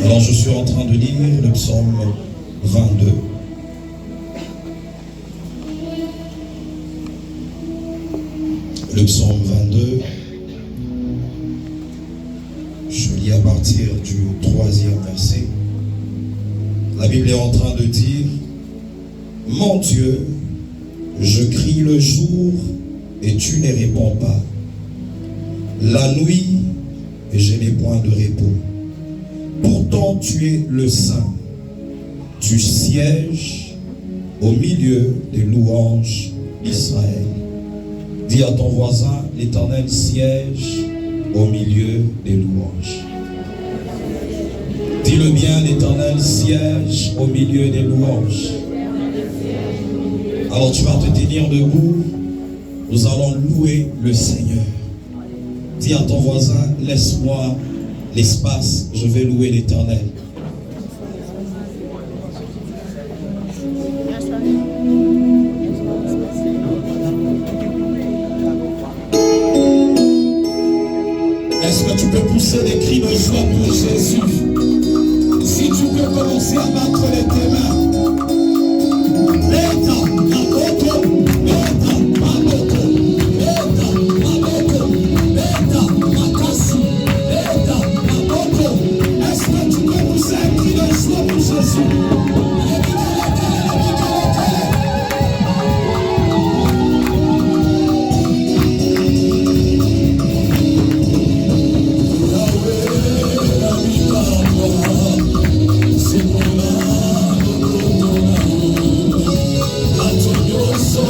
Alors je suis en train de lire le psaume 22. Le psaume 22, je lis à partir du 3e verset. La Bible est en train de dire: mon Dieu, je crie le jour et tu ne réponds pas. La nuit et je n'ai point de repos. Pourtant tu es le Saint. Tu sièges au milieu des louanges d'Israël. Dis à ton voisin: l'Éternel siège au milieu des louanges. Dis-le bien: l'Éternel siège au milieu des louanges. Alors tu vas te tenir debout. Nous allons louer le Seigneur. Dis à ton voisin: laisse-moi l'espace, je vais louer l'Éternel. Est-ce que tu peux pousser des cris de joie pour Jésus? Si tu peux commencer à battre les tes mains. Est-ce que tu peux pousser un cri de joie pour Jésus? So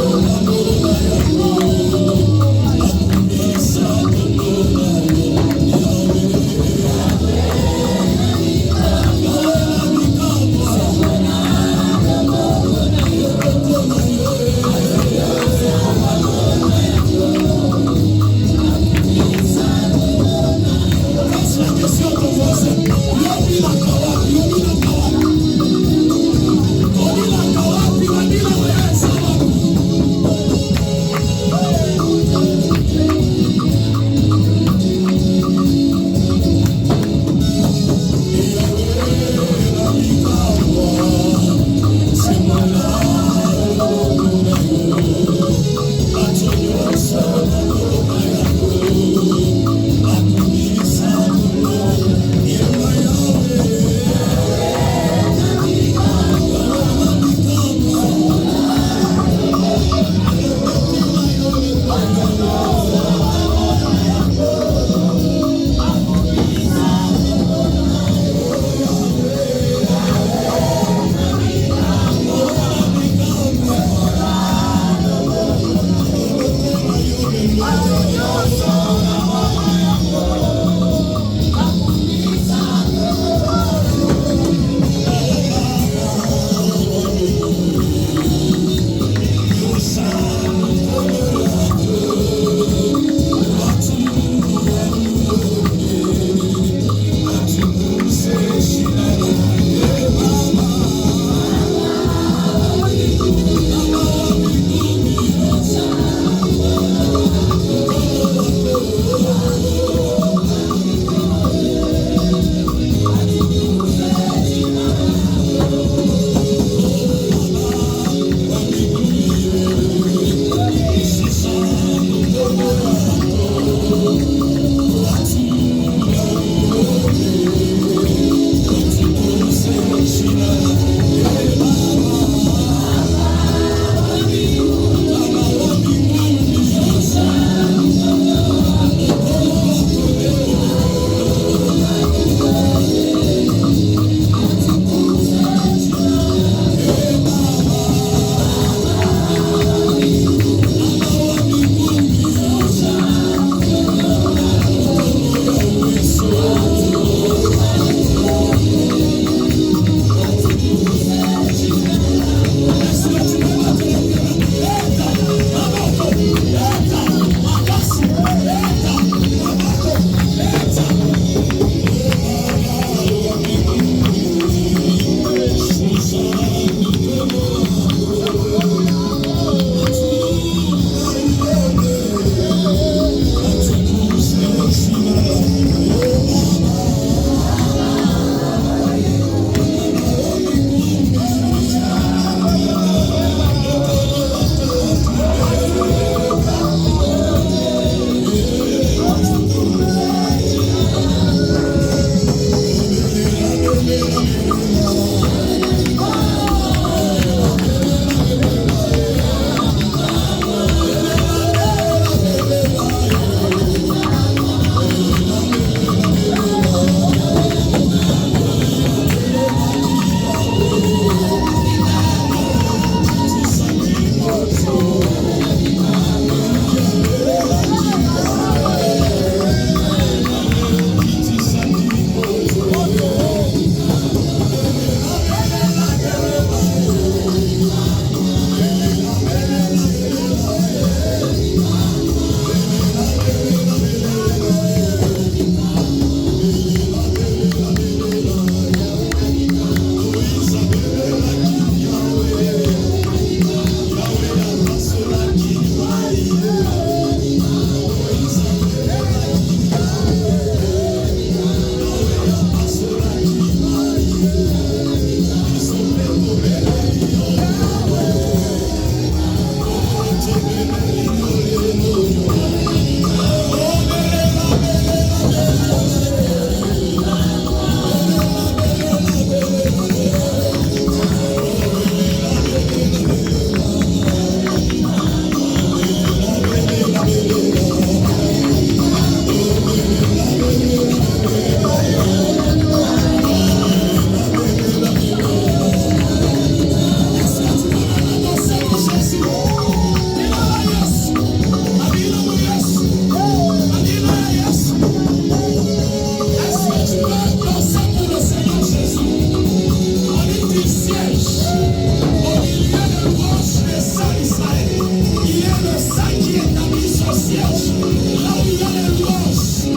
Là où il y a les roches.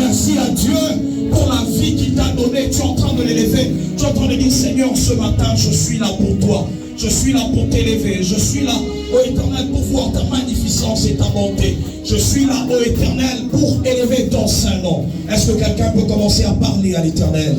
merci à Dieu pour la vie qu'il t'a donnée. Tu es en train de l'élever. Tu es en train de dire, Seigneur, ce matin, je suis là pour toi. Je suis là pour t'élever. Je suis là, ô Éternel, pour voir ta magnificence et ta bonté. Je suis là, ô Éternel, pour élever ton saint nom. Est-ce que quelqu'un peut commencer à parler à l'Éternel?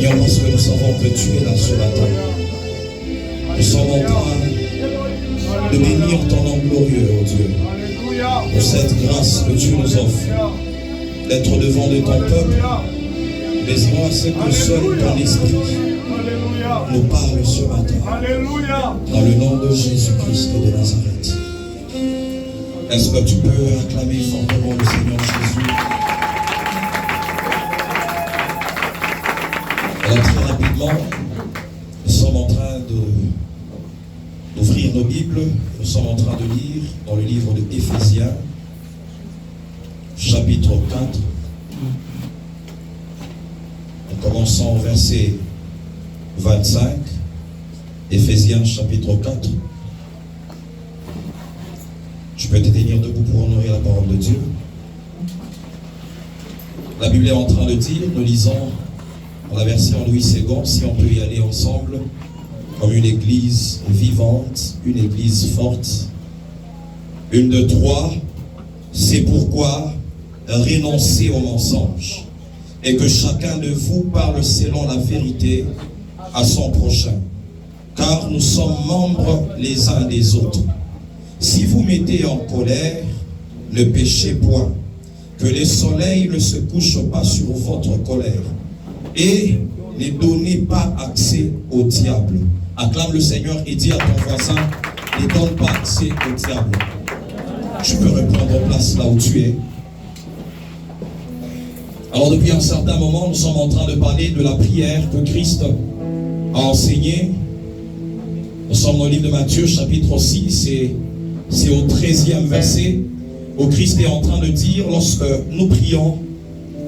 Seigneur, parce que nous savons que tu es là ce matin. Nous sommes en train de bénir ton nom glorieux, oh Dieu, pour cette grâce que tu nous offres, d'être devant de ton peuple. Désirons à ce que seul ton esprit nous parle ce matin. Dans le nom de Jésus-Christ de Nazareth. Est-ce que tu peux acclamer fortement le Seigneur Jésus? Alors très rapidement, nous sommes en train d'ouvrir nos Bibles. Nous sommes en train de lire dans le livre de Éphésiens, chapitre 4. Nous commençons au verset 25. Éphésiens chapitre 4. Je peux te tenir debout pour honorer la parole de Dieu. La Bible est en train de dire, nous lisons dans la version Louis II, si on peut y aller ensemble, comme une église vivante, une église forte. Une de trois, c'est pourquoi renoncez au mensonge et que chacun de vous parle selon la vérité à son prochain, car nous sommes membres les uns des autres. Si vous mettez en colère, ne péchez point, que le soleil ne se couche pas sur votre colère, et ne donnez pas accès au diable. Acclame le Seigneur et dis à ton voisin, ne donne pas accès au diable. Tu peux reprendre place là où tu es. Alors depuis un certain moment, nous sommes en train de parler de la prière que Christ a enseignée. Nous sommes dans le livre de Matthieu, chapitre 6, et c'est au 13e verset où Christ est en train de dire, lorsque nous prions,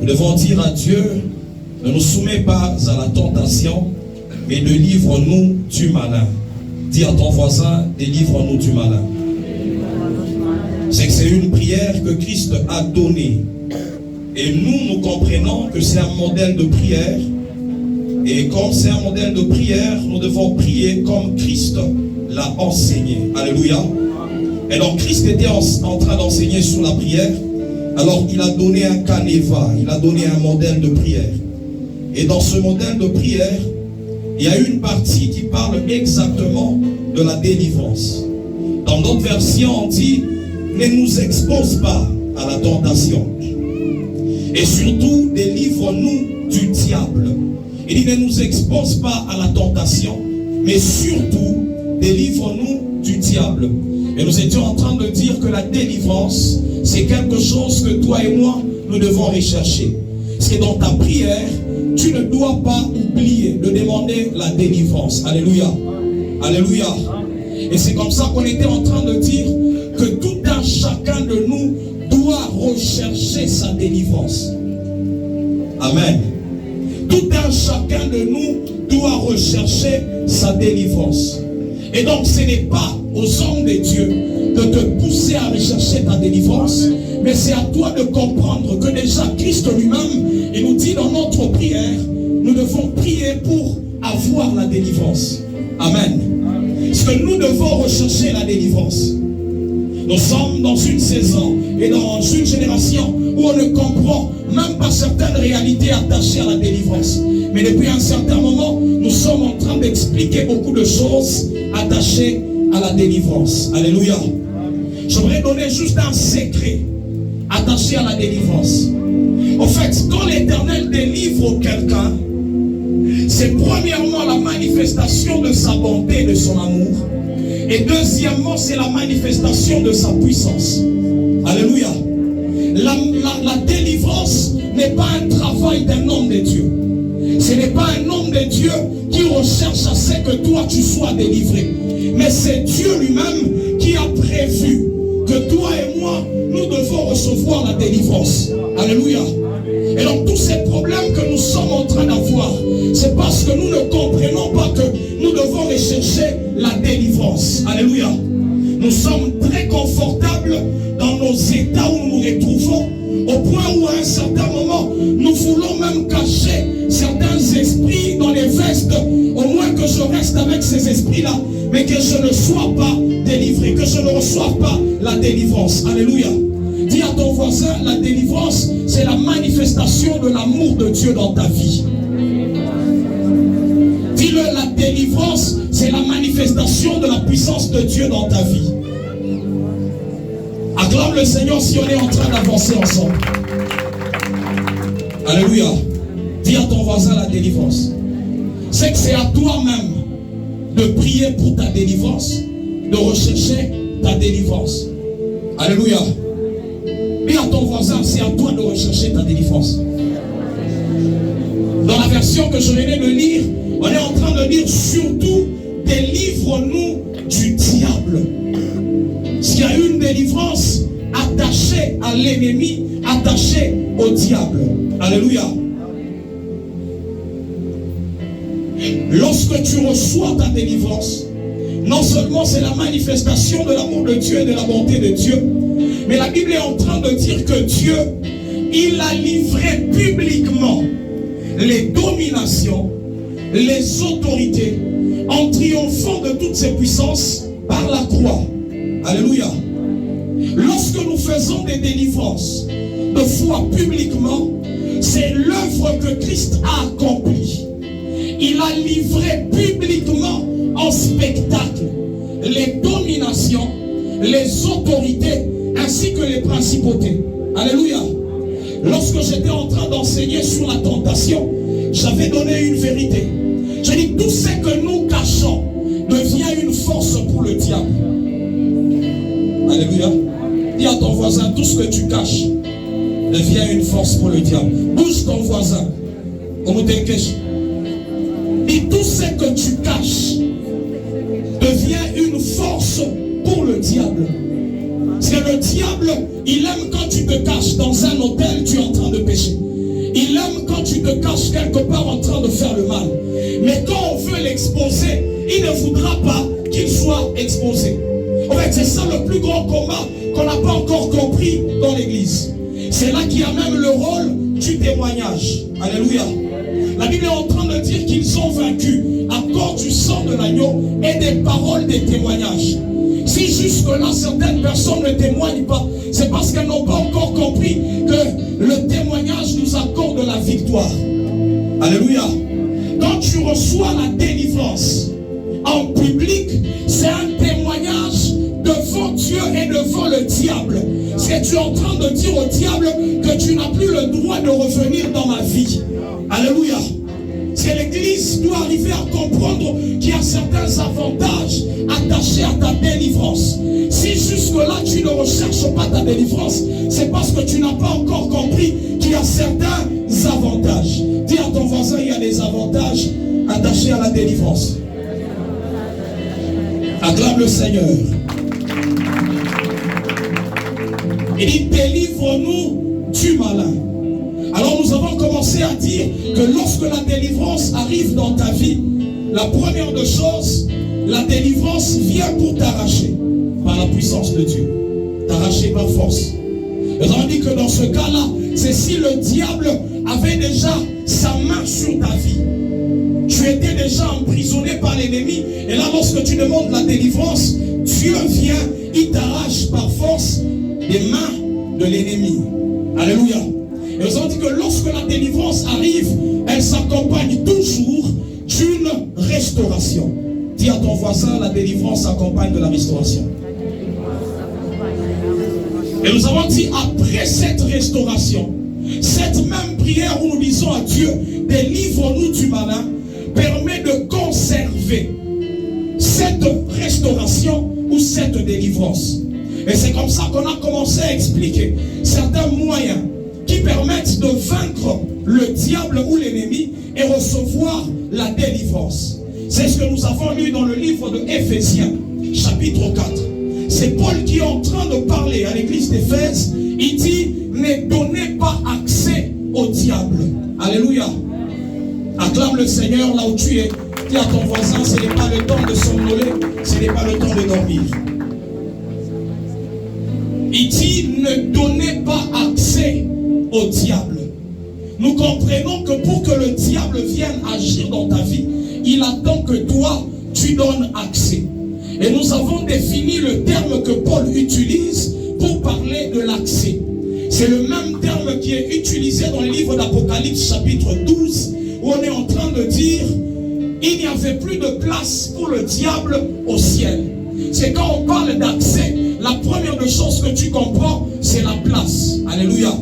nous devons dire à Dieu, ne nous soumets pas à la tentation, mais délivre-nous du malin. Dis à ton voisin, délivre-nous du malin. C'est que c'est une prière que Christ a donnée. Et nous comprenons que c'est un modèle de prière. Et comme c'est un modèle de prière, nous devons prier comme Christ l'a enseigné. Alléluia. Et donc Christ était en train d'enseigner sur la prière. Alors il a donné un canevas, il a donné un modèle de prière. Et dans ce modèle de prière, il y a une partie qui parle exactement de la délivrance. Dans d'autres versions, on dit, ne nous expose pas à la tentation. Et surtout, délivre-nous du diable. Il dit, ne nous expose pas à la tentation, mais surtout, délivre-nous du diable. Et nous étions en train de dire que la délivrance, c'est quelque chose que toi et moi, nous devons rechercher. Parce que dans ta prière, tu ne dois pas oublier de demander la délivrance. Alléluia. Alléluia. Et c'est comme ça qu'on était en train de dire que tout un chacun de nous doit rechercher sa délivrance. Amen. Tout un chacun de nous doit rechercher sa délivrance. Et donc ce n'est pas aux hommes de Dieu de te pousser à rechercher ta délivrance, mais c'est à toi de comprendre que déjà Christ lui-même, il nous dit dans notre prière, nous devons prier pour avoir la délivrance. Amen. Parce que nous devons rechercher la délivrance. Nous sommes dans une saison et dans une génération où on ne comprend même pas certaines réalités attachées à la délivrance. Mais depuis un certain moment, nous sommes en train d'expliquer beaucoup de choses attachées à la délivrance. Alléluia. J'aimerais donner juste un secret attaché à la délivrance. En fait, quand l'Éternel délivre quelqu'un, c'est premièrement la manifestation de sa bonté et de son amour. Et deuxièmement, c'est la manifestation de sa puissance. Alléluia. La délivrance n'est pas un travail d'un homme de Dieu. Ce n'est pas un homme de Dieu qui recherche à ce que toi tu sois délivré. Mais c'est Dieu lui-même qui a prévu que toi et moi, nous devons recevoir la délivrance. Alléluia. Et donc tous ces problèmes que nous sommes en train d'avoir, c'est parce que nous ne comprenons pas que nous devons rechercher la délivrance. Alléluia. Nous sommes très confortables dans nos états où nous nous retrouvons, au point où à un certain moment, nous voulons même cacher certains esprits dans les vestes, au moins que je reste avec ces esprits-là, mais que je ne sois pas délivré, que je ne reçoive pas la délivrance. Alléluia. Dis à ton voisin, la délivrance, c'est la manifestation de l'amour de Dieu dans ta vie. manifestation de la puissance de Dieu dans ta vie. Acclame le Seigneur si on est en train d'avancer ensemble. Alléluia. Dis à ton voisin la délivrance. C'est que c'est à toi-même de prier pour ta délivrance, de rechercher ta délivrance. Alléluia. Dis à ton voisin, c'est à toi de rechercher ta délivrance. Dans la version que je venais de lire, on est en train de dire surtout délivre-nous du diable. S'il y a une délivrance attachée à l'ennemi, attachée au diable. Alléluia. Lorsque tu reçois ta délivrance, non seulement c'est la manifestation de l'amour de Dieu et de la bonté de Dieu, mais la Bible est en train de dire que Dieu, il a livré publiquement les dominations, les autorités, en triomphant de toutes ces puissances par la croix. Alléluia. Lorsque nous faisons des délivrances de foi publiquement, c'est l'œuvre que Christ a accomplie. Il a livré publiquement en spectacle les dominations, les autorités, ainsi que les principautés. Alléluia. Lorsque j'étais en train d'enseigner sur la tentation, j'avais donné une vérité. J'ai dit, tout ce que nous cachons devient une force pour le diable. Alléluia. Dis à ton voisin, tout ce que tu caches devient une force pour le diable. Bouge ton voisin. Dis, tout ce que tu caches devient une force pour le diable. Parce que le diable, il aime quand tu te caches dans un hôtel, tu es en train de pécher. Il aime quand tu te caches quelque part en train de faire le mal. Mais quand on veut l'exposer, il ne voudra pas qu'il soit exposé. En fait, c'est ça le plus grand combat qu'on n'a pas encore compris dans l'église. C'est là qu'il y a même le rôle du témoignage. Alléluia. La Bible est en train de dire qu'ils ont vaincu à cause du sang de l'agneau et des paroles des témoignages. Si jusque-là certaines personnes ne témoignent pas, c'est parce qu'elles n'ont pas encore compris que le témoignage nous accorde la victoire. Alléluia. Quand tu reçois la délivrance en public, c'est un témoignage devant Dieu et devant le diable. C'est que tu es en train de dire au diable que tu n'as plus le droit de revenir dans ma vie. Alléluia. C'est l'église doit arriver à comprendre qu'il y a certains avantages attachés à ta délivrance. Si jusque-là tu ne recherches pas ta délivrance, c'est parce que tu n'as pas encore compris qu'il y a certains avantages. Dis à ton voisin, il y a des avantages attachés à la délivrance. Acclame le Seigneur. Il dit, délivre-nous du malin. Alors nous avons commencé à dire que lorsque la délivrance arrive dans ta vie, la première des choses, la délivrance vient pour t'arracher par la puissance de Dieu. T'arracher par force. Nous avons dit que dans ce cas-là, c'est si le diable avait déjà sa main sur ta vie. Tu étais déjà emprisonné par l'ennemi. Et là, lorsque tu demandes la délivrance, Dieu vient, il t'arrache par force des mains de l'ennemi. Alléluia. Et nous avons dit que lorsque la délivrance arrive, elle s'accompagne toujours d'une restauration. Dis à ton voisin, la délivrance s'accompagne de la restauration. Et nous avons dit, après cette restauration, cette même prière où nous disons à Dieu, délivre-nous du malin, permet de conserver cette restauration ou cette délivrance. Et c'est comme ça qu'on a commencé à expliquer certains moyens qui permettent de vaincre le diable ou l'ennemi et recevoir la délivrance. C'est ce que nous avons lu dans le livre de Éphésiens, chapitre 4. C'est Paul qui est en train de parler à l'église d'Éphèse. Il dit, ne donnez pas accès au diable. Alléluia. Acclame le Seigneur là où tu es. Dis à ton voisin, ce n'est pas le temps de somnoler, ce n'est pas le temps de dormir. Il dit, ne donnez pas accès au diable. Nous comprenons que pour que le diable vienne agir dans ta vie, il attend que toi, tu donnes accès. Et nous avons défini le terme que Paul utilise pour parler de l'accès. C'est le même terme qui est utilisé dans le livre d'Apocalypse chapitre 12, où on est en train de dire, il n'y avait plus de place pour le diable au ciel. C'est quand on parle d'accès, la première des choses que tu comprends, c'est la place. Alléluia.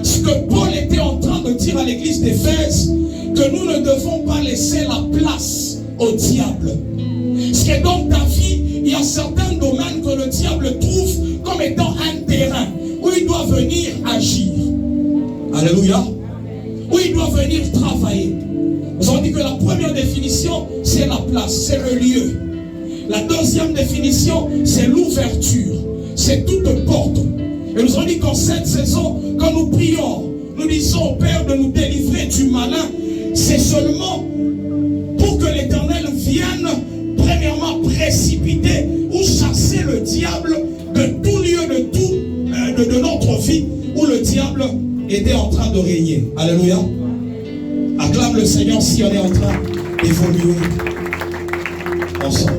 Ce que Paul était en train de dire à l'église d'Éphèse, que nous ne devons pas laisser la place au diable. Ce qui est dans ta vie, il y a certains domaines que le diable trouve comme étant un terrain où il doit venir agir. Alléluia. Où il doit venir travailler. Nous avons dit que la première définition, c'est la place, c'est le lieu. La deuxième définition, c'est l'ouverture. C'est toute porte. Et nous avons dit qu'en cette saison, quand nous prions, nous disons au Père de nous délivrer du malin, c'est seulement pour que l'Éternel vienne premièrement précipiter ou chasser le diable de tout lieu, de notre vie où le diable était en train de régner. Alléluia. Acclame le Seigneur si on est en train d'évoluer ensemble.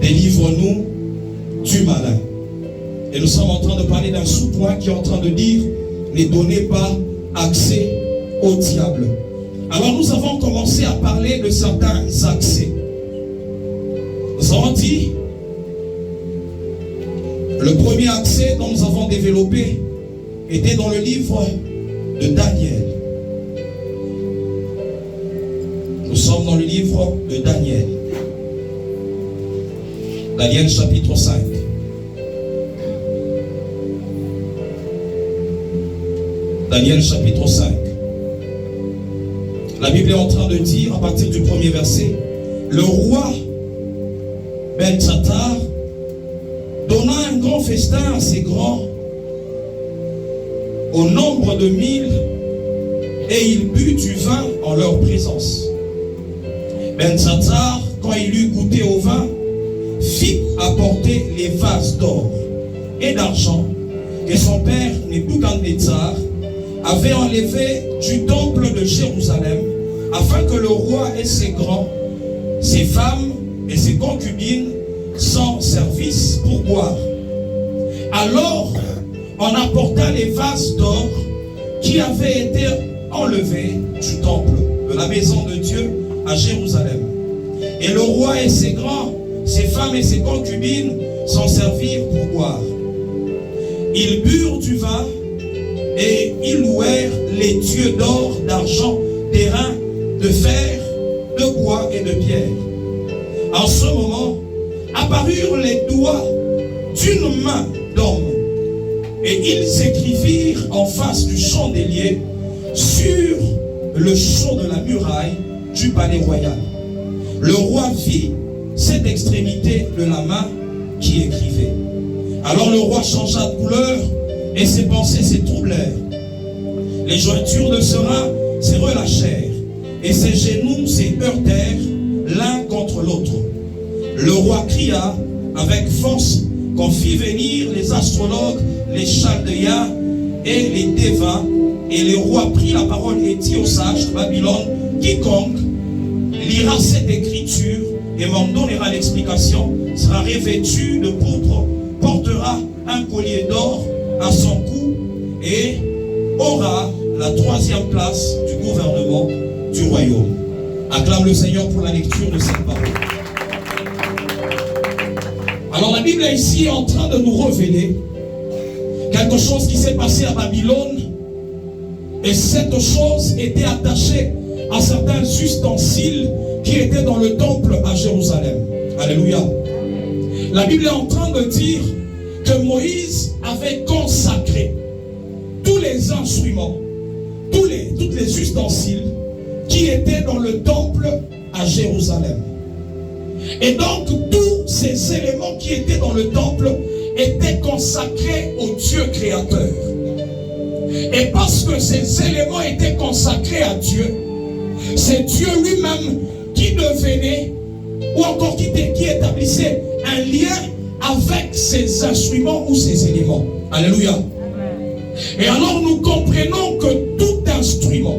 Délivre-nous du malin. Et nous sommes en train de parler d'un sous-point qui est en train de dire: ne donnez pas accès au diable. Alors nous avons commencé à parler de certains accès. Nous avons dit, le premier accès dont nous avons développé était dans le livre de Daniel. Nous sommes dans le livre de Daniel. Daniel chapitre 5. Daniel chapitre 5. La Bible est en train de dire, à partir du premier verset, le roi Belshazzar donna un grand festin à ses grands, au nombre de 1000, et il but du vin en leur présence. Belshazzar, quand il eut goûté au vin, fit apporter les vases d'or et d'argent que son père Nebuchadnezzar avait enlevé du temple de Jérusalem, afin que le roi et ses grands, ses femmes et ses concubines s'en servissent pour boire. Alors on apporta les vases d'or qui avaient été enlevés du temple de la maison de Dieu à Jérusalem. Et le roi et ses grands, ses femmes et ses concubines s'en servirent pour boire. Ils burent du vin et ils louèrent les dieux d'or, d'argent, d'airain, de fer, de bois et de pierre. En ce moment, apparurent les doigts d'une main d'homme, et ils écrivirent en face du chandelier sur le sceau de la muraille du palais royal. Le roi vit cette extrémité de la main qui écrivait. Alors le roi changea de couleur et ses pensées se troublèrent. Les jointures de ses reins se relâchèrent et ses genoux se heurtèrent l'un contre l'autre. Le roi cria avec force qu'on fit venir les astrologues, les chaldéens et les devins. Et le roi prit la parole et dit aux sages de Babylone: quiconque lira cette écriture et m'en donnera l'explication sera revêtu de pourpre, portera un collier d'or à son cou et aura la 3e place du gouvernement du royaume. Acclame le Seigneur pour la lecture de cette parole. Alors la Bible est ici en train de nous révéler quelque chose qui s'est passé à Babylone, et cette chose était attachée à certains ustensiles qui étaient dans le temple à Jérusalem. Alléluia. La Bible est en train de dire que Moïse avait consacré tous les instruments, tous les ustensiles qui étaient dans le temple à Jérusalem. Et donc tous ces éléments qui étaient dans le temple étaient consacrés au Dieu créateur. Et parce que ces éléments étaient consacrés à Dieu, c'est Dieu lui-même qui devenait, ou encore qui établissait un lien avec ces instruments ou ces éléments. Alléluia. Et alors nous comprenons que tout instrument,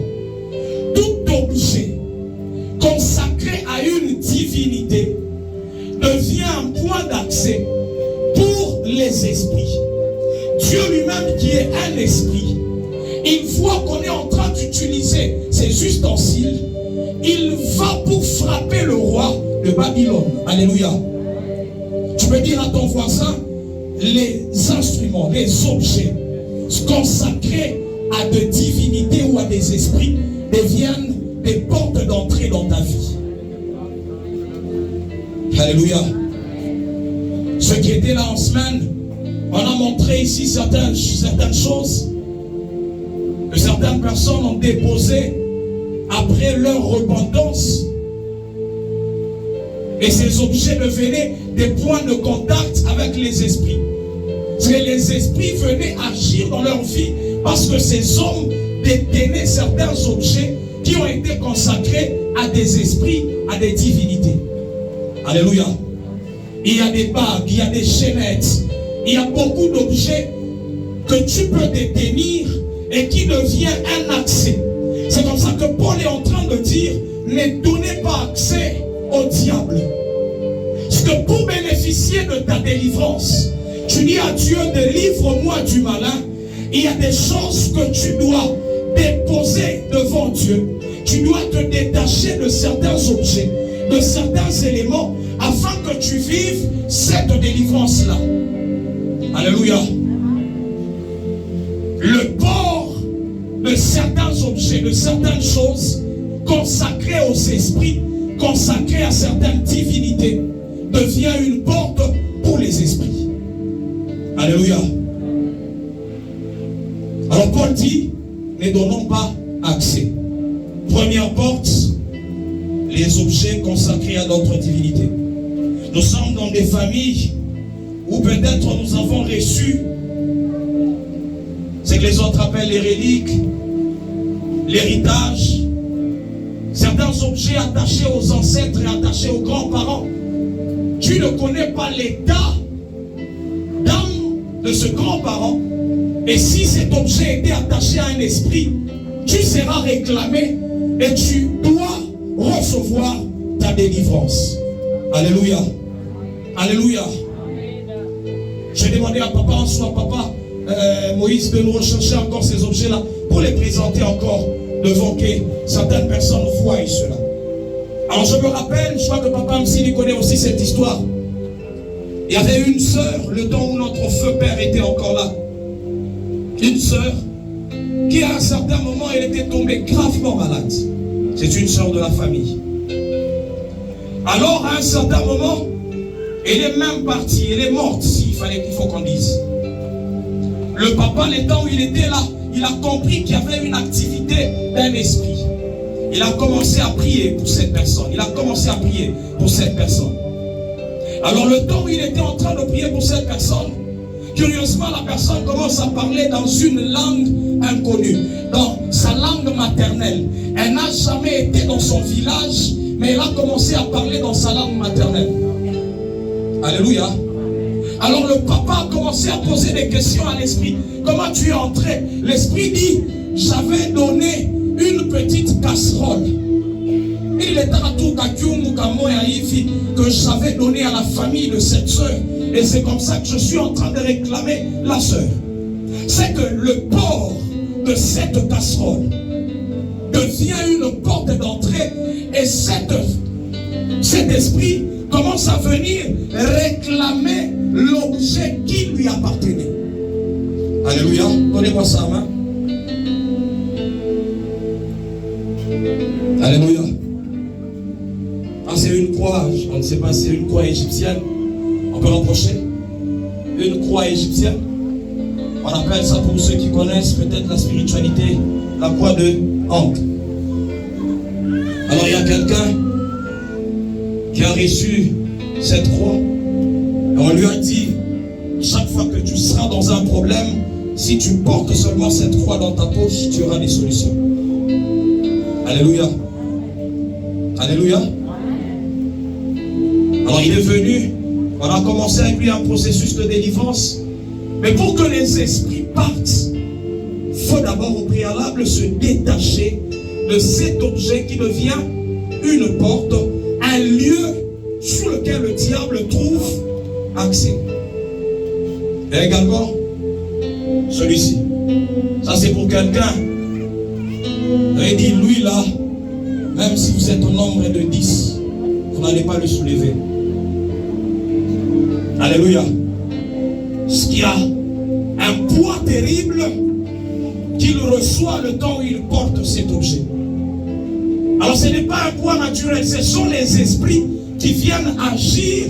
tout objet consacré à une divinité devient un point d'accès pour les esprits. Dieu lui-même qui est un esprit, il voit qu'on est en train d'utiliser ces ustensiles il va pour frapper le roi de Babylone. Alléluia. Tu peux dire à ton voisin, les instruments, les objets consacrés à des divinités ou à des esprits deviennent des portes d'entrée dans ta vie. Alléluia. Ceux qui étaient là en semaine, on a montré ici certaines choses que certaines personnes ont déposées après leur repentance. Et ces objets devenaient des points de contact avec les esprits. Et les esprits venaient agir dans leur vie parce que ces hommes détenaient certains objets qui ont été consacrés à des esprits, à des divinités. Alléluia. Il y a des bagues, il y a des chaînettes, il y a beaucoup d'objets que tu peux détenir et qui devient un accès. C'est comme ça que Paul est en train de dire, ne donnez pas accès au diable. Parce que pour bénéficier de ta délivrance, tu dis à Dieu, délivre-moi du malin. Il y a des choses que tu dois déposer devant Dieu. Tu dois te détacher de certains objets, de certains éléments, afin que tu vives cette délivrance-là. Alléluia. Le port de certains objets, de certaines choses consacrées aux esprits, consacrées à certaines divinités, devient une porte pour les esprits. Alléluia. Alors Paul dit, ne donnons pas accès. Première porte, les objets consacrés à d'autres divinités. Nous sommes dans des familles où peut-être nous avons reçu ce que les autres appellent les reliques, l'héritage, certains objets attachés aux ancêtres et attachés aux grands-parents. Tu ne connais pas l'état d'âme de ce grand-parent. Et si cet objet était attaché à un esprit, tu seras réclamé et tu dois recevoir ta délivrance. Alléluia. Alléluia. J'ai demandé à papa en soi, papa, Moïse, de nous rechercher encore ces objets-là pour les présenter encore devant que certaines personnes voient cela. Alors je me rappelle, je crois que papa Msili connaît aussi cette histoire. Il y avait une sœur, le temps où notre feu père était encore là. Une sœur qui à un certain moment, elle était tombée gravement malade. C'est une sœur de la famille. Alors à un certain moment, elle est même partie, elle est morte, s'il fallait qu'il faut qu'on dise. Le papa, le temps où il était là, il a compris qu'il y avait une activité d'un esprit. Il a commencé à prier pour cette personne. Il a commencé à prier pour cette personne. Alors le temps où il était en train de prier pour cette personne, curieusement la personne commence à parler dans une langue inconnue, dans sa langue maternelle. Elle n'a jamais été dans son village, mais elle a commencé à parler dans sa langue maternelle. Alléluia. Alors le papa a commencé à poser des questions à l'esprit. Comment tu es entré? L'esprit dit, j'avais donné une petite casserole. Il était à tout que j'avais donné à la famille de cette soeur. Et c'est comme ça que je suis en train de réclamer la soeur. C'est que le port de cette casserole devient une porte d'entrée. Et cet esprit commence à venir réclamer l'objet qui lui appartenait. Alléluia. Donnez-moi ça, main. Alléluia. Ah, c'est une croix, on ne sait pas si c'est une croix égyptienne. On peut l'approcher. Une croix égyptienne. On appelle ça, pour ceux qui connaissent peut-être la spiritualité, la croix de Ankh. Alors il y a quelqu'un qui a reçu cette croix. Et on lui a dit, chaque fois que tu seras dans un problème, si tu portes seulement cette croix dans ta poche, tu auras des solutions. Alléluia. Alléluia. Alors il est venu, on a commencé avec lui un processus de délivrance. Mais pour que les esprits partent, il faut d'abord au préalable se détacher de cet objet qui devient une porte, un lieu sur lequel le diable trouve accès. Et également, celui-ci. Ça c'est pour quelqu'un. Il dit, lui là, Même si vous êtes au nombre de 10, vous n'allez pas le soulever. Alléluia. Ce qui a un poids terrible qu'il reçoit le temps où il porte cet objet. Alors ce n'est pas un poids naturel, ce sont les esprits qui viennent agir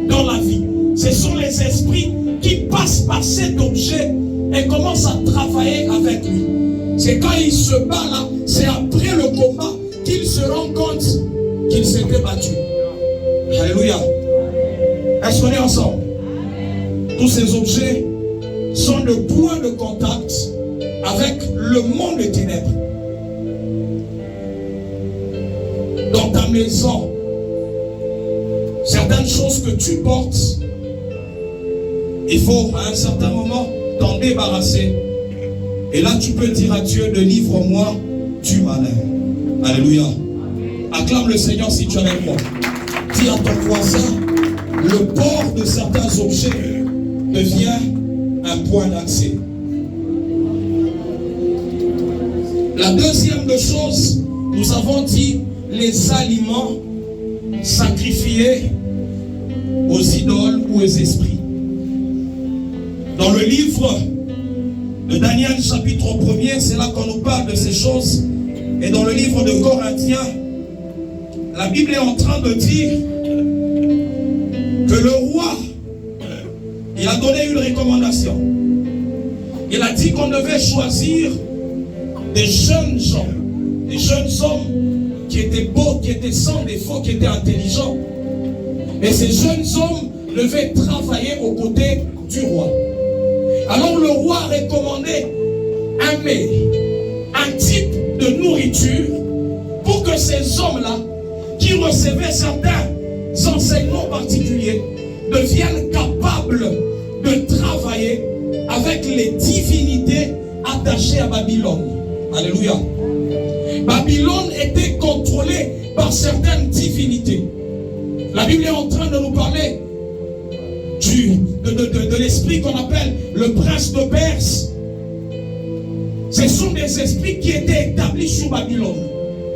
dans la vie. Ce sont les esprits qui passent par cet objet et commencent à travailler avec lui. C'est quand il se bat là, c'est après le combat qu'il se rend compte qu'il s'était battu. Alléluia. Est-ce qu'on est ensemble? Tous ces objets sont le point de contact avec le monde des ténèbres. Dans ta maison, certaines choses que tu portes, il faut à un certain moment t'en débarrasser. Et là tu peux dire à Dieu, délivre-moi du malin. Alléluia. Acclame le Seigneur si tu es avec moi. Dis à ton voisin, le port de certains objets devient un point d'accès. La deuxième des choses, nous avons dit les aliments sacrifiés aux idoles ou aux esprits. Dans le livre de Daniel chapitre 1er, c'est là qu'on nous parle de ces choses. Et dans le livre de Corinthiens, la Bible est en train de dire que le roi, il a donné une recommandation. Il a dit qu'on devait choisir des jeunes gens, des jeunes hommes qui étaient beaux, qui étaient sans défaut, qui étaient intelligents. Et ces jeunes hommes devaient travailler aux côtés du roi. Alors le roi a recommandé un mets, un type de nourriture pour que ces hommes-là, qui recevaient certains enseignements particuliers, deviennent capables de travailler avec les divinités attachées à Babylone. Alléluia. Babylone était contrôlée par certaines divinités. La Bible est en train de nous parler de l'esprit qu'on appelle le prince de Perse. Ce sont des esprits qui étaient établis sur Babylone.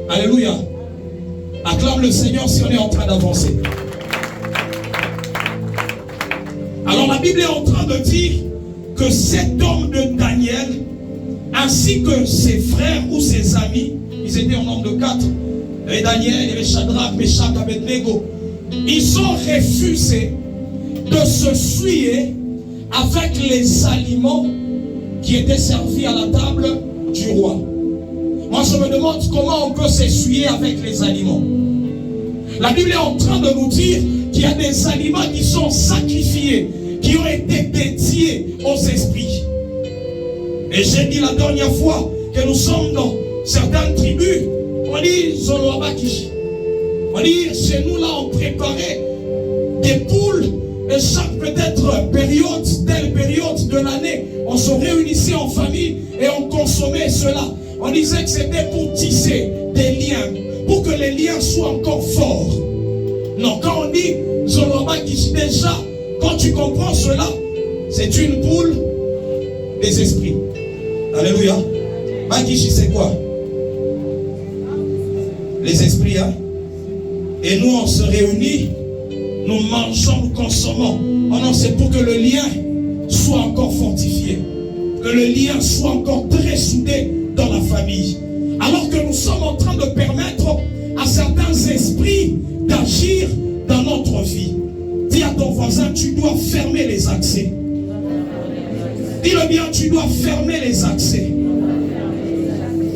Alléluia. Acclame le Seigneur si on est en train d'avancer. Alors la Bible est en train de dire que cet homme de Daniel, ainsi que ses frères ou ses amis, ils étaient au nombre de 4, et Daniel, il y avait Shadrach, Meshach, Abednego, ils ont refusé de se souiller avec les aliments qui étaient servis à la table du roi. Moi je me demande comment on peut s'essuyer avec les aliments. La Bible est en train de nous dire qu'il y a des aliments qui sont sacrifiés, qui ont été dédiés aux esprits. Et j'ai dit la dernière fois que nous sommes dans certaines tribus, on dit Zoloabakishi. On dit chez nous là on préparait des poules et chaque peut-être période, telle période de l'année, on se réunissait en famille et on consommait cela. On disait que c'était pour tisser des liens, pour que les liens soient encore forts. Non, quand on dit Zoloabakishi, déjà, quand tu comprends cela, c'est une poule des esprits. Alléluia. Bakishi, c'est quoi? Les esprits, hein? Et nous, on se réunit, nous mangeons, nous consommons. Oh non, c'est pour que le lien soit encore fortifié, que le lien soit encore très soudé dans la famille. Alors que nous sommes en train de permettre à certains esprits d'agir dans notre vie. Dis à ton voisin, tu dois fermer les accès. Dis-le bien, tu dois fermer les accès.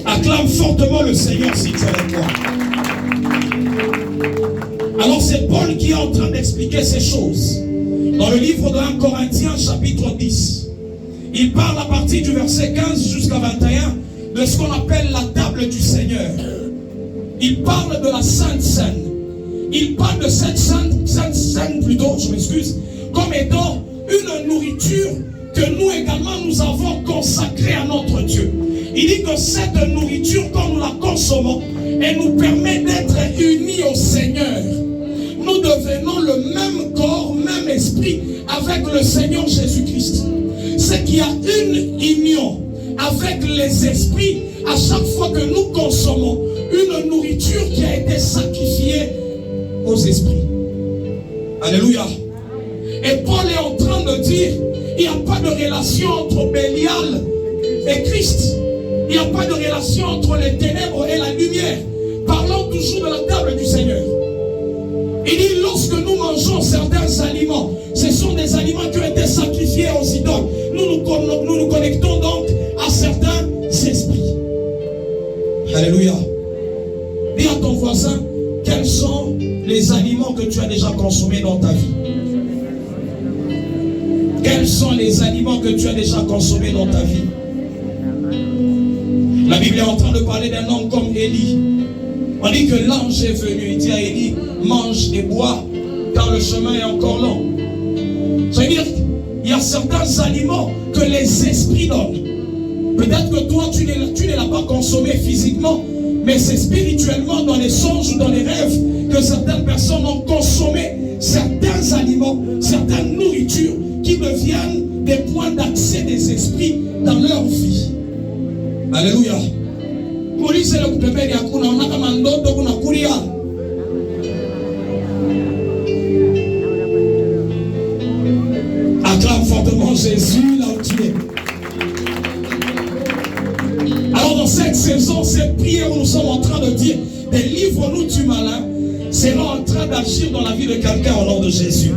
Acclame fortement le Seigneur si tu es avec moi. Alors c'est Paul qui est en train d'expliquer ces choses. Dans le livre de 1 Corinthiens chapitre 10. Il parle à partir du verset 15 jusqu'à 21 de ce qu'on appelle la table du Seigneur. Il parle de la Sainte Seine. Il parle de cette Sainte Seine plutôt, je m'excuse, comme étant une nourriture que nous également nous avons consacrée à notre Dieu. Il dit que cette nourriture, quand nous la consommons, elle nous permet d'être unis au Seigneur. Nous devenons le même corps, même esprit avec le Seigneur Jésus-Christ. C'est qu'il y a une union avec les esprits à chaque fois que nous consommons une nourriture qui a été sacrifiée aux esprits. Alléluia. Et Paul est en train de dire, il n'y a pas de relation entre Bélial et Christ. Il n'y a pas de relation entre les ténèbres et la lumière. Parlons toujours de la table du Seigneur. Il dit, lorsque nous mangeons certains aliments, ce sont des aliments qui ont été sacrifiés aux idoles. Nous nous connectons donc à certains esprits. Alléluia. Dis à ton voisin, quels sont les aliments que tu as déjà consommés dans ta vie? Quels sont les aliments que tu as déjà consommés dans ta vie? La Bible est en train de parler d'un homme comme Élie. On dit que l'ange est venu, il dit à Élie, mange et bois, car le chemin est encore long. Ça veut dire qu'il y a certains aliments que les esprits donnent. Peut-être que toi, tu ne l'as pas consommé physiquement, mais c'est spirituellement dans les songes ou dans les rêves que certaines personnes ont consommé certains aliments, certaines nourritures qui deviennent des points d'accès des esprits dans leur vie. Alléluia. Acclame fortement Jésus là où tu es. Alors dans cette saison, cette prière où nous sommes en train de dire, délivre-nous du malin, c'est en train d'agir dans la vie de quelqu'un au nom de Jésus.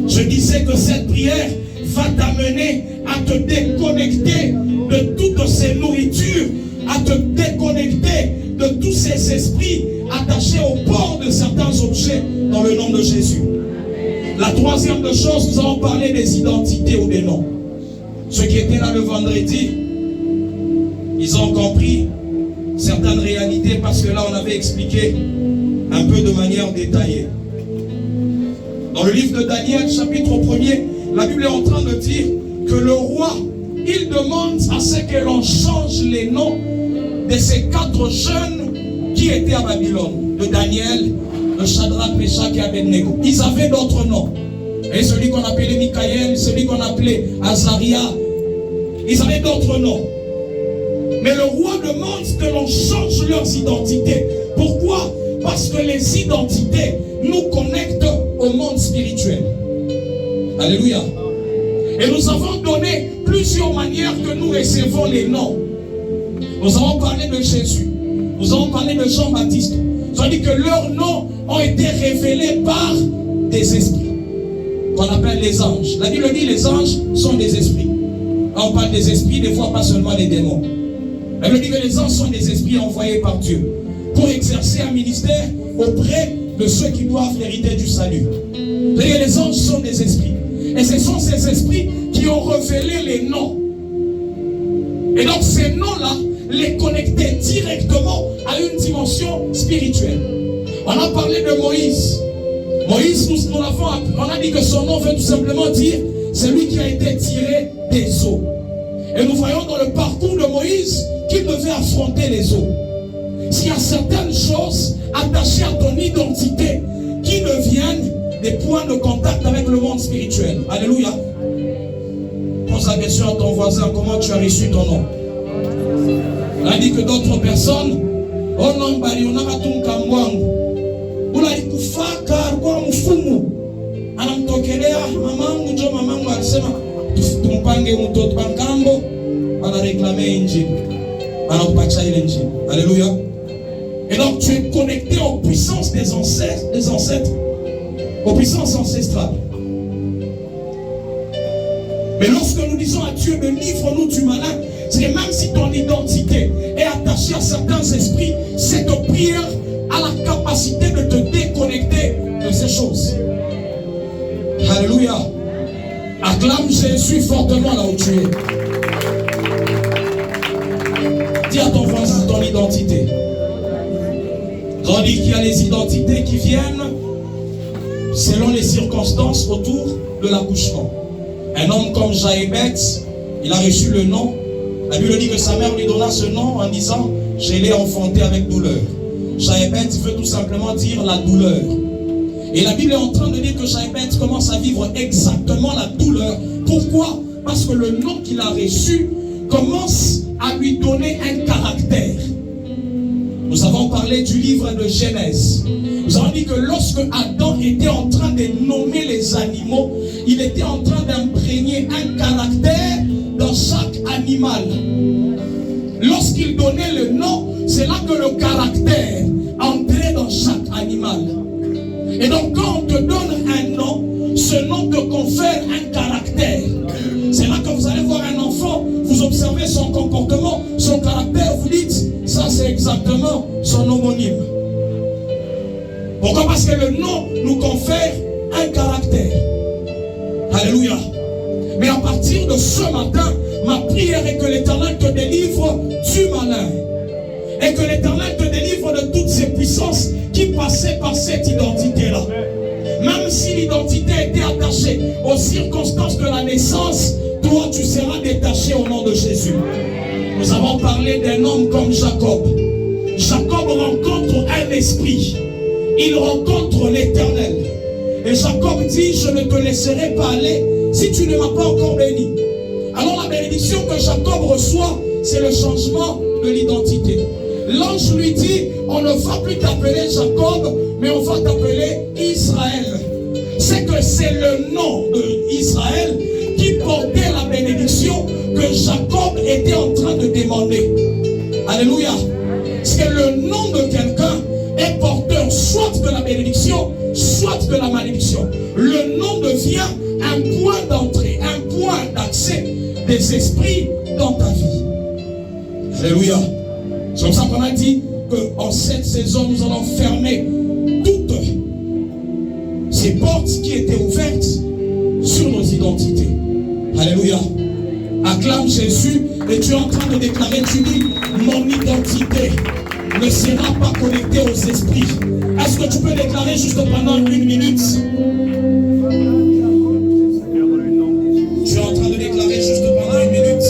Je disais que cette prière va t'amener à te déconnecter de toutes ces nourritures, à te déconnecter de tous ces esprits attachés au port de certains objets dans le nom de Jésus. La troisième de chose, nous allons parler des identités ou des noms. Ceux qui étaient là le vendredi, ils ont compris certaines réalités parce que là on avait expliqué un peu de manière détaillée. Dans le livre de Daniel, chapitre 1er, la Bible est en train de dire que le roi, il demande à ce que l'on change les noms de ces 4 jeunes qui étaient à Babylone, de Daniel, de Shadrach, Meshach et Abednego. Ils avaient d'autres noms. Et celui qu'on appelait Michaël, celui qu'on appelait Azaria, ils avaient d'autres noms. Mais le roi demande que l'on change leurs identités. Pourquoi? Parce que les identités nous connectent au monde spirituel. Alléluia. Et nous avons donné plusieurs manières que nous recevons les noms. Nous avons parlé de Jésus. Nous avons parlé de Jean-Baptiste. Nous avons dit que leurs noms ont été révélés par des esprits qu'on appelle les anges. La Bible dit que les anges sont des esprits. On parle des esprits, des fois pas seulement des démons. La Bible dit que les anges sont des esprits envoyés par Dieu pour exercer un ministère auprès de ceux qui doivent hériter du salut. Et les anges sont des esprits. Et ce sont ces esprits qui ont révélé les noms. Et donc ces noms-là, les connectaient directement à une dimension spirituelle. On a parlé de Moïse. Moïse, nous l'avons appris. On a dit que son nom veut tout simplement dire celui qui a été tiré des eaux. Et nous voyons dans le parcours de Moïse qu'il devait affronter les eaux. S'il y a certaines choses attachées à ton identité qui deviennent des points de contact avec le monde spirituel. Alléluia. Pose la question à ton voisin, comment tu as reçu ton nom? On a dit que d'autres personnes, oh non, bari unakatum kamwangu. Ula ikufaka kwa mfumu. Anamtokelea mamangu njo mamangu alisema tumpange mtoto bankambo ana réclamer injili. Anakupatia ile injili. Alléluia. Et donc tu es connecté aux puissances des ancêtres, aux puissances ancestrales. Mais lorsque nous disons à Dieu, délivre-nous du malin, c'est que même si ton identité est attachée à certains esprits, cette prière a la capacité de te déconnecter de ces choses. Alléluia. Acclame Jésus fortement là où tu es. Dis à ton voisin ton identité. Tandis qu'il y a les identités qui viennent selon les circonstances autour de l'accouchement. Un homme comme Jaébet, il a reçu le nom. La Bible dit que sa mère lui donna ce nom en disant « Je l'ai enfanté avec douleur ». Jaébet veut tout simplement dire la douleur. Et la Bible est en train de dire que Jaébet commence à vivre exactement la douleur. Pourquoi? Parce que le nom qu'il a reçu commence à lui donner un caractère. parlé du livre de Genèse. Nous avons dit que lorsque Adam était en train de nommer les animaux, il était en train d'imprégner un caractère dans chaque animal. Lorsqu'il donnait le nom, c'est là que le caractère entrait dans chaque animal. Et donc quand on te donne un nom, ce nom te confère un caractère. C'est là que vous allez voir un enfant, vous observez son comportement, son caractère, vous dites, ça c'est exactement son homonyme. Pourquoi? Parce que le nom nous confère un caractère. Alléluia. Mais à partir de ce matin, ma prière est que l'Éternel te délivre du malin. Et que l'Éternel te délivre de toutes ces puissances qui passaient par cette identité-là. Même si l'identité était attachée aux circonstances de la naissance, toi tu seras détaché au nom de Jésus. Nous avons parlé d'un homme comme Jacob. Jacob rencontre un esprit. Il rencontre l'Éternel. Et Jacob dit, je ne te laisserai pas aller si tu ne m'as pas encore béni. Alors la bénédiction que Jacob reçoit, c'est le changement de l'identité. L'ange lui dit, on ne va plus t'appeler Jacob, mais on va t'appeler Israël. C'est que c'est le nom d'Israël qui portait la bénédiction que Jacob était en train de demander. Alléluia. C'est que le nom de quelqu'un est porteur soit de la bénédiction, soit de la malédiction. Le nom devient un point d'entrée, un point d'accès des esprits dans ta vie. Alléluia. C'est comme ça qu'on a dit qu'en cette saison, nous allons fermer toutes ces portes qui étaient ouvertes sur nos identités. Alléluia. Acclame Jésus et tu es en train de déclarer, tu dis, mon identité ne sera pas connectée aux esprits. Est-ce que tu peux déclarer juste pendant 1 minute? Tu es en train de déclarer juste pendant 1 minute.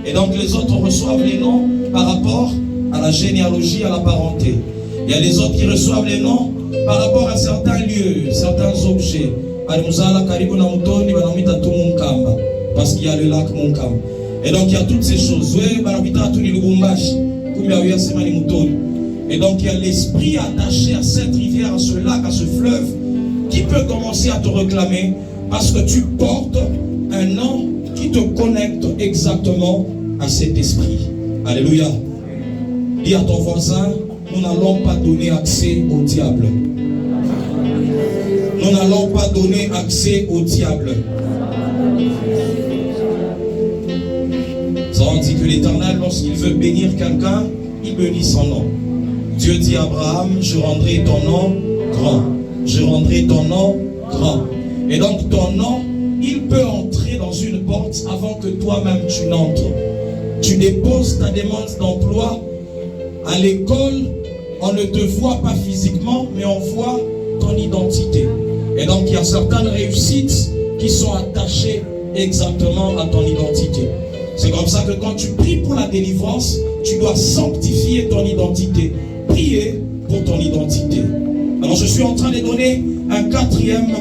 Et donc les autres reçoivent les noms par rapport à la généalogie, à la parenté. Il y a les autres qui reçoivent les noms par rapport à certains lieux, certains objets. Parce qu'il y a le lac Monkam. Et donc il y a toutes ces choses. Et donc il y a l'esprit attaché à cette rivière, à ce lac, à ce fleuve, qui peut commencer à te réclamer parce que tu portes un nom qui te connecte exactement à cet esprit. Alléluia. Dis à ton voisin, nous n'allons pas donner accès au diable. Nous n'allons pas donner accès au diable. Ça on dit que l'Éternel, lorsqu'il veut bénir quelqu'un, il bénit son nom. Dieu dit à Abraham, je rendrai ton nom grand. Je rendrai ton nom grand. Et donc ton nom, il peut entrer dans une porte avant que toi-même tu n'entres. Tu déposes ta demande d'emploi à l'école, on ne te voit pas physiquement, mais on voit ton identité. Et donc il y a certaines réussites qui sont attachées exactement à ton identité. C'est comme ça que quand tu pries pour la délivrance, tu dois sanctifier ton identité. Prier pour ton identité. Alors je suis en train de donner un quatrième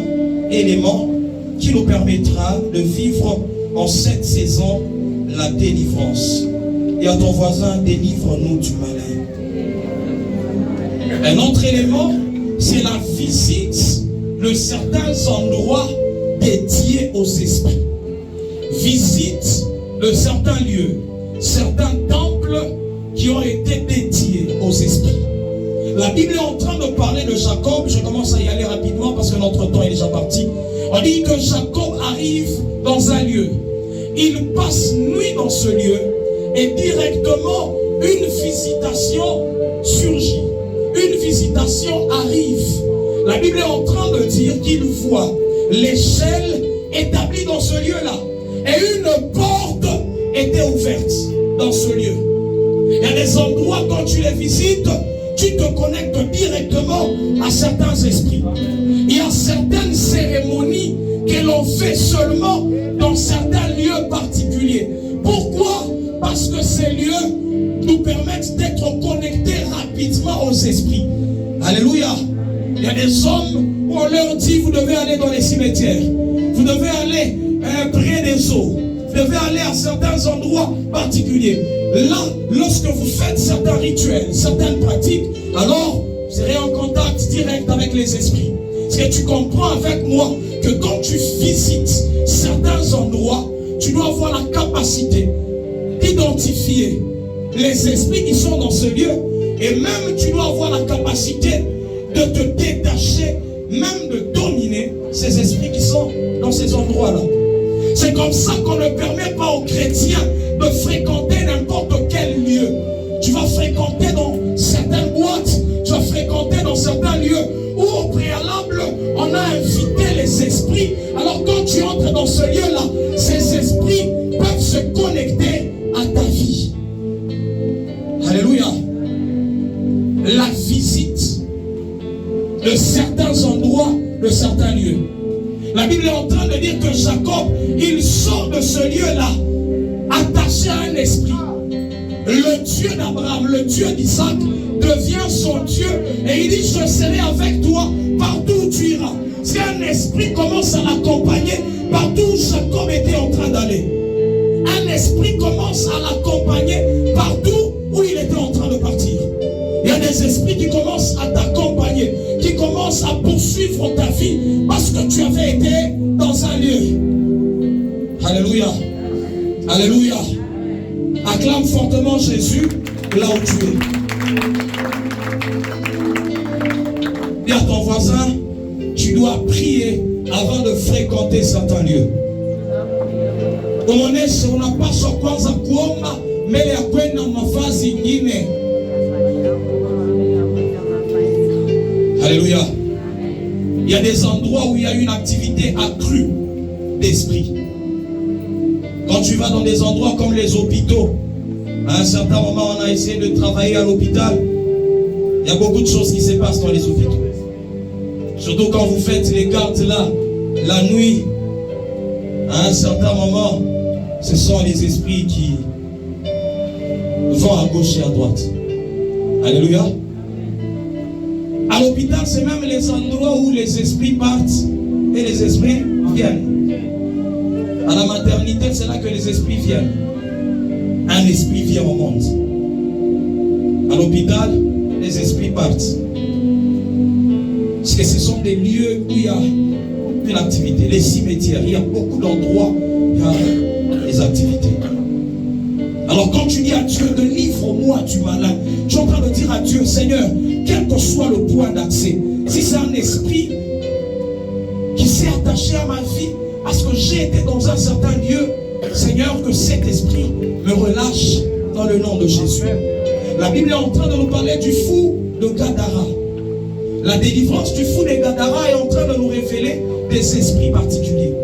élément qui nous permettra de vivre en cette saison la délivrance. Et à ton voisin, délivre-nous du malin. Un autre élément, c'est la visite de certains endroits dédiés aux esprits. Visite de certains lieux, certains temples qui ont été dédiés aux esprits. La Bible est en train de parler de Jacob. Je commence à y aller rapidement parce que notre temps est déjà parti. On dit que Jacob arrive dans un lieu. Il passe nuit dans ce lieu et directement une visitation surgit. Une visitation arrive. La Bible est en train de dire qu'il voit l'échelle établie dans ce lieu-là. Et une porte était ouverte dans ce lieu. Il y a des endroits, quand tu les visites, tu te connectes directement à certains esprits. Il y a certaines cérémonies que l'on fait seulement dans certains lieux particuliers. Pourquoi? Parce que ces lieux nous permettent d'être connectés rapidement aux esprits. Alléluia. Il y a des hommes où on leur dit, vous devez aller dans les cimetières. Vous devez aller près des eaux. Vous devez aller à certains endroits particuliers. Là, lorsque vous faites certains rituels, certaines pratiques, alors vous serez en contact direct avec les esprits. Est-ce que tu comprends avec moi que quand tu visites certains endroits, tu dois avoir la capacité d'identifier les esprits qui sont dans ce lieu, et même tu dois avoir la capacité de te détacher, même de dominer ces esprits qui sont dans ces endroits-là. C'est comme ça qu'on ne permet pas aux chrétiens de fréquenter n'importe quel lieu. Tu vas fréquenter dans certaines boîtes, tu vas fréquenter dans certains lieux où au préalable, on a invité les esprits. Alors quand tu entres dans ce lieu-là, ces esprits peuvent se connecter à ta vie. Alléluia. La visite de certains endroits, de certains lieux. La Bible est en train de dire que Jacob, il sort de ce lieu-là, attaché à un esprit. Le Dieu d'Abraham, le Dieu d'Isaac, devient son Dieu. Et il dit, je serai avec toi partout où tu iras. Si un esprit commence à l'accompagner, partout où Jacob était en train d'aller. Un esprit commence à l'accompagner partout où il était en train de partir. Il y a des esprits qui commencent à t'accompagner, qui commencent à poursuivre ta vie parce que tu avais été dans un lieu. Alléluia. Alléluia. Acclame fortement Jésus là où tu es. Dis à ton voisin, tu dois prier avant de fréquenter certains lieux. On n'a pas so kwanza kuomba mbele ya kwenda mavazi nyingine. Alléluia. Il y a des endroits où il y a une activité accrue d'esprit. Quand tu vas dans des endroits comme les hôpitaux, à un certain moment on a essayé de travailler à l'hôpital, il y a beaucoup de choses qui se passent dans les hôpitaux. Surtout quand vous faites les gardes là, la nuit, à un certain moment, ce sont les esprits qui vont à gauche et à droite. Alléluia. À l'hôpital, c'est même les endroits où les esprits partent et les esprits viennent. À la maternité, c'est là que les esprits viennent. Un esprit vient au monde. À l'hôpital, les esprits partent. Parce que ce sont des lieux où il y a une activité. Les cimetières, il y a beaucoup d'endroits où il y a des activités. Alors quand tu dis à Dieu, délivre-moi du malin, tu es en train de dire à Dieu, Seigneur, quel que soit le point d'accès, si c'est un esprit qui s'est attaché à ma vie, parce que j'ai été dans un certain lieu, Seigneur, que cet esprit me relâche dans le nom de Jésus. La Bible est en train de nous parler du fou de Gadara. La délivrance du fou de Gadara est en train de nous révéler des esprits particuliers.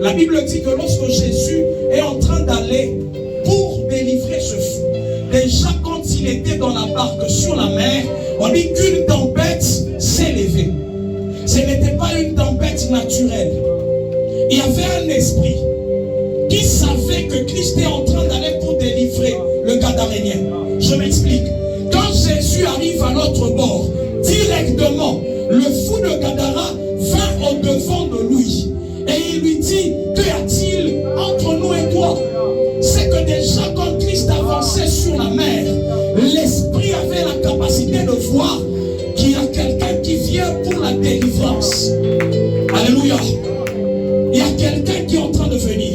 La Bible dit que lorsque Jésus est en train d'aller pour délivrer ce fou, déjà quand il était dans la barque sur la mer, on dit qu'une tempête s'est levée. Ce n'était pas une tempête naturelle. Il y avait un esprit qui savait que Christ est en train d'aller pour délivrer le Gadarénien. Je m'explique. Quand Jésus arrive à notre bord, directement, le fou de Gadara va au-devant de lui. Et il lui dit, qu'y a-t-il entre nous et toi? C'est que déjà quand Christ avançait sur la mer, l'esprit avait la capacité de voir qu'il y a quelqu'un qui vient pour la délivrance. Alléluia. Il y a quelqu'un qui est en train de venir.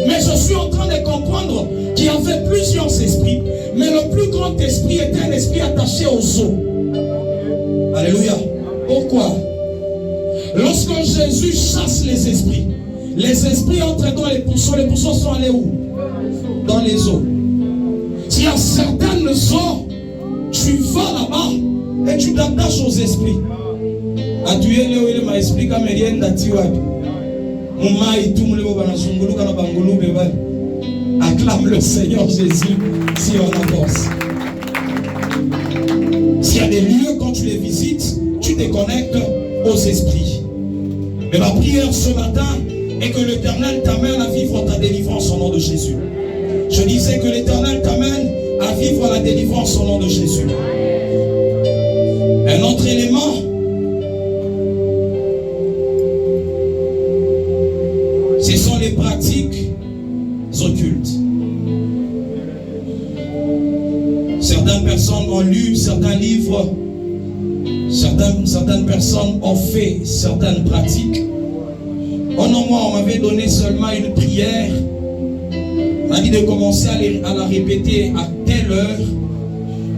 Mais je suis en train de comprendre qu'il y avait plusieurs esprits. Mais le plus grand esprit était un esprit attaché aux eaux. Alléluia. Pourquoi? Lorsque Jésus chasse les esprits entrent dans les pourceaux sont allés où? Dans les eaux. S'il y a certaines eaux, tu vas là-bas et tu t'attaches aux esprits. Acclame le Seigneur Jésus si on avance. S'il y a des lieux, quand tu les visites, tu te connectes aux esprits. Mais ma prière ce matin est que l'Éternel t'amène à vivre ta délivrance au nom de Jésus. Je disais que l'Éternel t'amène à vivre la délivrance au nom de Jésus. Un autre élément, ce sont les pratiques occultes. Certaines personnes ont lu certains livres, certaines personnes ont fait certaines pratiques. Oh non, moi on m'avait donné seulement une prière. On m'a dit de commencer à la répéter à telle heure.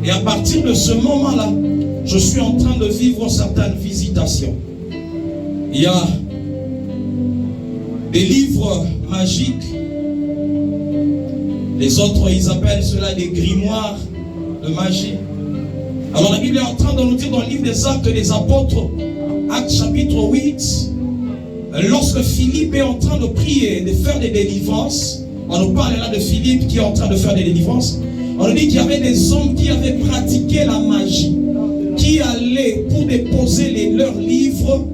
Et à partir de ce moment-là, je suis en train de vivre certaines visitations. Il y a des livres magiques. Les autres, ils appellent cela des grimoires de magie. Alors la Bible est en train de nous dire dans le livre des Actes des Apôtres, Actes chapitre 8, lorsque Philippe est en train de prier, de faire des délivrances, on nous parle là de Philippe qui est en train de faire des délivrances, on nous dit qu'il y avait des hommes qui avaient pratiqué la magie, qui allaient pour déposer leurs livres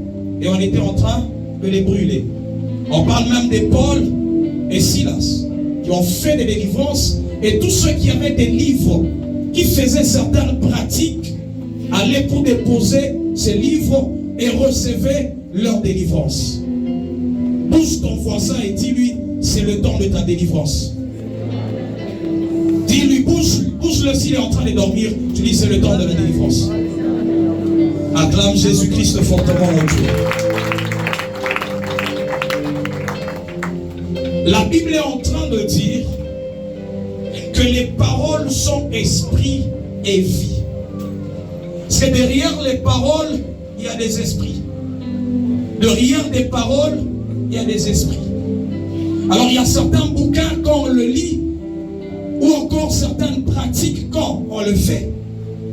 et on était en train de les brûler. On parle même de Paul et Silas qui ont fait des délivrances et tous ceux qui avaient des livres qui faisaient certaines pratiques allaient pour déposer ces livres et recevaient leur délivrance. Bouge ton voisin et dis-lui, c'est le temps de ta délivrance. Dis-lui, bouge-le s'il est en train de dormir. Tu dis, c'est le temps de la délivrance. Acclame Jésus-Christ fortement mon Dieu. La Bible est en train de dire que les paroles sont esprit et vie. C'est derrière les paroles, il y a des esprits. Derrière des paroles, il y a des esprits. Alors il y a certains bouquins quand on le lit, ou encore certaines pratiques quand on le fait.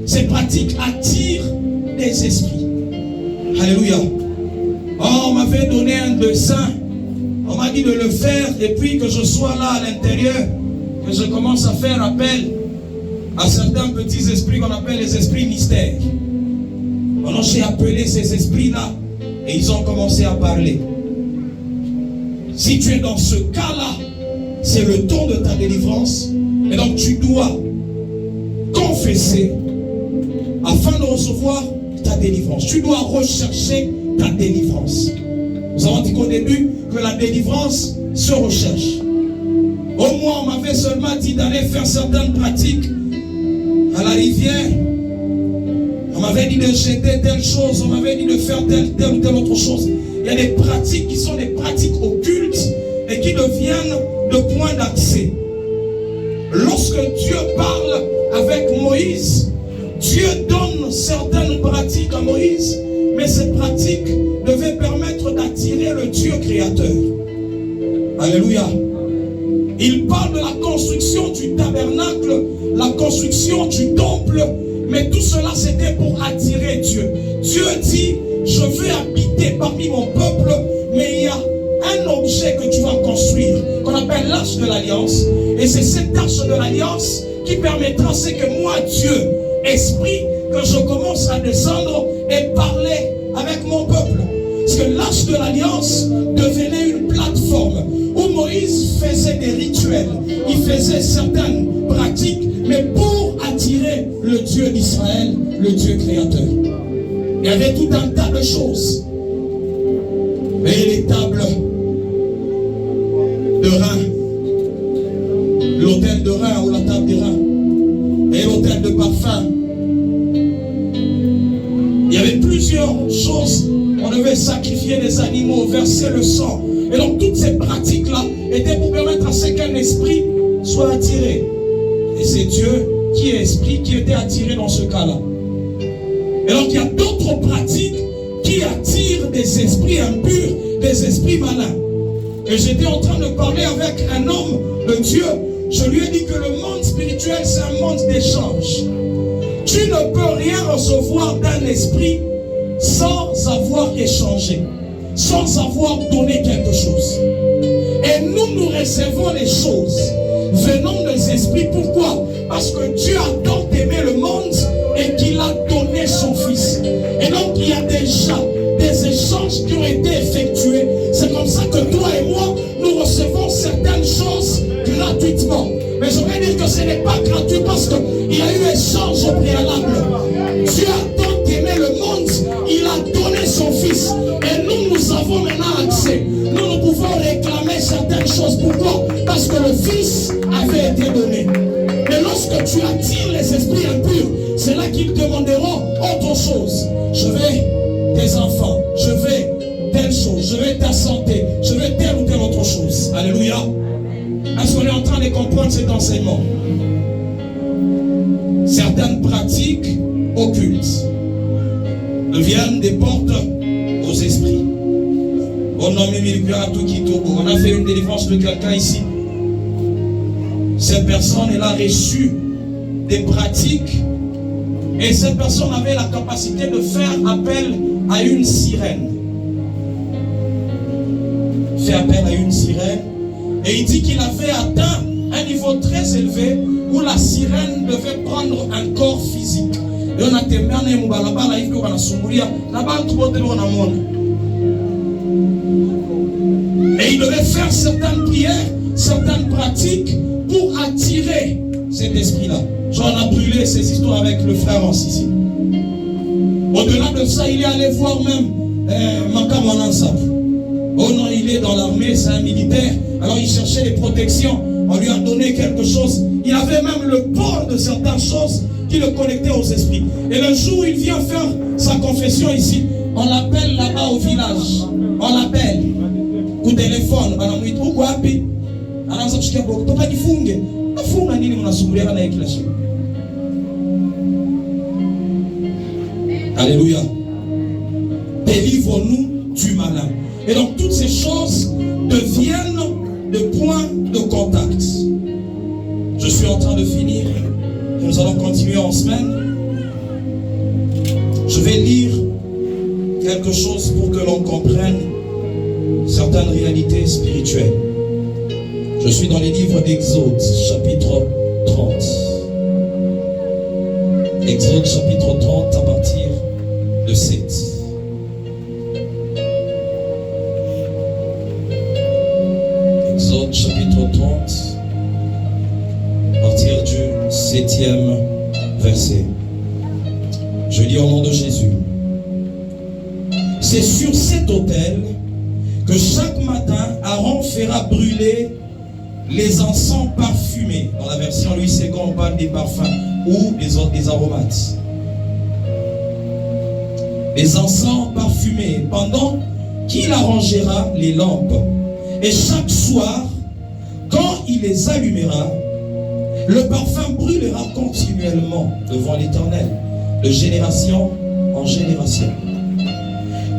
Ces pratiques attirent des esprits. Alléluia. Oh, on m'avait donné un dessin. On m'a dit de le faire et puis que je sois là à l'intérieur, que je commence à faire appel à certains petits esprits qu'on appelle les esprits mystères. Alors j'ai appelé ces esprits-là et ils ont commencé à parler. Si tu es dans ce cas-là, c'est le temps de ta délivrance et donc tu dois confesser afin de recevoir ta délivrance. Tu dois rechercher ta délivrance. Nous avons dit qu'au début, que la délivrance se recherche. Au moins, on m'avait seulement dit d'aller faire certaines pratiques à la rivière. On m'avait dit de jeter telle chose, on m'avait dit de faire telle ou telle autre chose. Il y a des pratiques qui sont des pratiques occultes et qui deviennent de point d'accès. Lorsque Dieu parle avec Moïse, Dieu donne certaines pratiques à Moïse, mais ces pratiques devaient permettre d'attirer le Dieu créateur. Alléluia. Il parle de la construction du tabernacle, la construction du temple, mais tout cela c'était pour attirer Dieu. Dieu dit, je veux habiter parmi mon peuple, mais il y a un objet que tu vas construire, qu'on appelle l'arche de l'alliance, et c'est cette arche de l'alliance qui permettra, c'est que moi, Dieu, Esprit, que je commence à descendre et parler avec mon peuple. Parce que l'arche de l'alliance devenait une plateforme où Moïse faisait des rituels, il faisait certaines pratiques, mais pour attirer le Dieu d'Israël, le Dieu créateur. Il y avait tout un tas de choses. Et les tables de rein, l'autel de rein ou la table de rein, et l'autel de parfum. Il y avait plusieurs choses. On devait sacrifier des animaux, verser le sang. Et donc toutes ces pratiques-là étaient pour permettre à ce qu'un esprit soit attiré. Et c'est Dieu qui est esprit qui était attiré dans ce cas-là. Et donc il y a d'autres pratiques qui attirent des esprits impurs, des esprits malins. Et j'étais en train de parler avec un homme de Dieu. Je lui ai dit que le monde spirituel, c'est un monde d'échange. Tu ne peux rien recevoir d'un esprit sans avoir échangé, sans avoir donné quelque chose. Et nous recevons les choses venant des esprits. Pourquoi? Parce que Dieu a tant aimé le monde et qu'il a donné son Fils. Et donc il y a déjà des échanges qui ont été effectués. C'est comme ça que toi et moi, nous recevons certaines choses gratuitement. Mais je voudrais dire que ce n'est pas gratuit parce qu'il y a eu échange au préalable. Dieu a tant aimé le monde, il a donné son Fils. Et nous avons maintenant accès. Nous pouvons réclamer certaines choses. Pourquoi? Parce que le Fils avait été donné. Mais lorsque tu attires les esprits impurs, c'est là qu'ils demanderont autre chose. Je veux tes enfants, je veux telle chose, je veux ta santé, je veux telle ou telle autre chose. Alléluia. Est-ce qu'on est en train de comprendre cet enseignement? Certaines pratiques occultes deviennent des portes aux esprits. On a fait une délivrance de quelqu'un ici. Cette personne, elle a reçu des pratiques et cette personne avait la capacité de faire appel à une sirène. Fait appel à une sirène. Et il dit qu'il avait atteint un niveau très élevé où la sirène devait prendre un corps physique. Et on a terminé et il devait faire certaines prières, certaines pratiques pour attirer cet esprit-là. J'en ai brûlé ces histoires avec le frère en Sicile. Au-delà de ça, il est allé voir même Makam Manansap. Oh non, il est dans l'armée, c'est un militaire. Alors il cherchait des protections. On lui a donné quelque chose. Il avait même le pôle de certaines choses qui le connectaient aux esprits. Et le jour où il vient faire sa confession ici, on l'appelle là-bas au village. On l'appelle. Coup de téléphone. Alléluia. Délivre-nous du malin. Et donc toutes ces choses deviennent des points de contact. Je suis en train de finir. Nous allons continuer en semaine. Je vais lire quelque chose pour que l'on comprenne certaines réalités spirituelles. Je suis dans les livres d'Exode, chapitre 30. Exode, chapitre 30, à partir de 7. Exode, chapitre 30, à partir du 7e verset. Je lis au nom de Jésus. C'est sur cet autel que chaque matin, Aaron fera brûler les encens parfumés. Dans la version lui, c'est quand on parle des parfums ou des aromates. Les encens parfumés, pendant qu'il arrangera les lampes. Et chaque soir, quand il les allumera, le parfum brûlera continuellement devant l'Éternel, de génération en génération.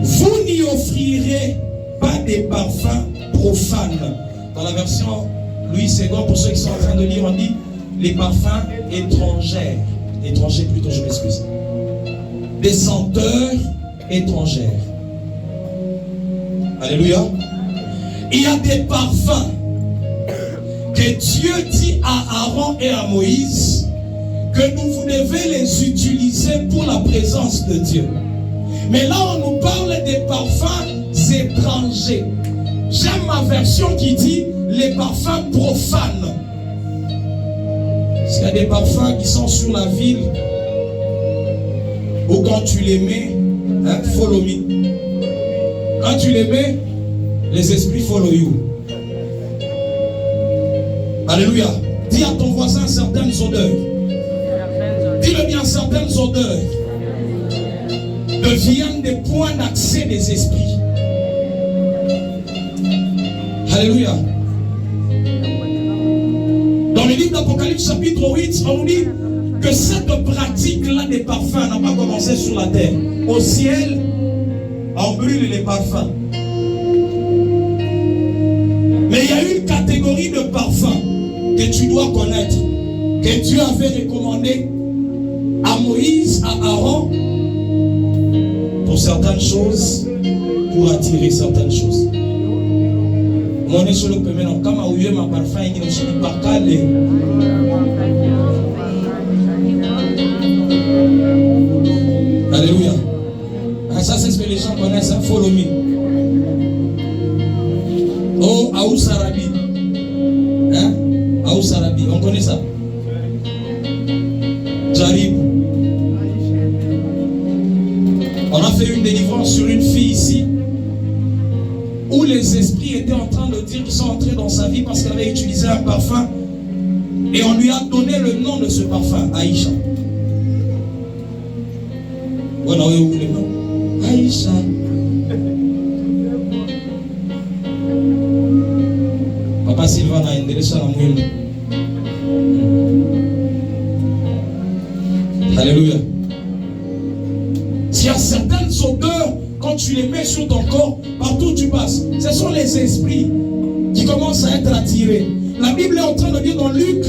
Vous n'y offrirez pas des parfums profanes. Dans la version Louis II, pour ceux qui sont en train de lire, on dit les parfums étrangers. Étrangers plutôt, je m'excuse. Des senteurs étrangères. Alléluia. Il y a des parfums que Dieu dit à Aaron et à Moïse que vous devez les utiliser pour la présence de Dieu. Mais là, on nous parle des parfums étrangers. J'aime ma version qui dit les parfums profanes. Parce qu'il y a des parfums qui sont sur la ville où quand tu les mets, follow me. Quand tu les mets, les esprits follow you. Alléluia. Dis à ton voisin certaines odeurs. Dis-le bien, certaines odeurs deviennent des points d'accès des esprits. Alléluia. Dans le livre d'Apocalypse chapitre 8, on nous dit que cette pratique-là des parfums n'a pas commencé sur la terre. Au ciel, on brûle les parfums. Mais il y a une catégorie de parfums que tu dois connaître, que Dieu avait recommandé à Moïse, à Aaron, pour certaines choses, pour attirer certaines choses. Mon est sur le premier nom, comme à ma parfum, il ne se dit pas calé. Alléluia. Ça, c'est ce que les gens connaissent, hein? Follow me. Oh, Aousarabi. Hein? Aousarabi, on connaît ça. Jarib. On a fait une délivrance sur une fille ici où les esprits étaient en train de dire qu'ils sont entrés dans sa vie parce qu'elle avait utilisé un parfum et on lui a donné le nom de ce parfum, Aïcha. Voilà, où est le nom? Aïcha. Papa Sylvain a intéressé à la mouille. Alléluia. S'il y a certaines odeurs, quand tu les mets sur ton corps, partout où tu passes, ce sont les esprits qui commencent à être attirés. La Bible est en train de dire dans Luc,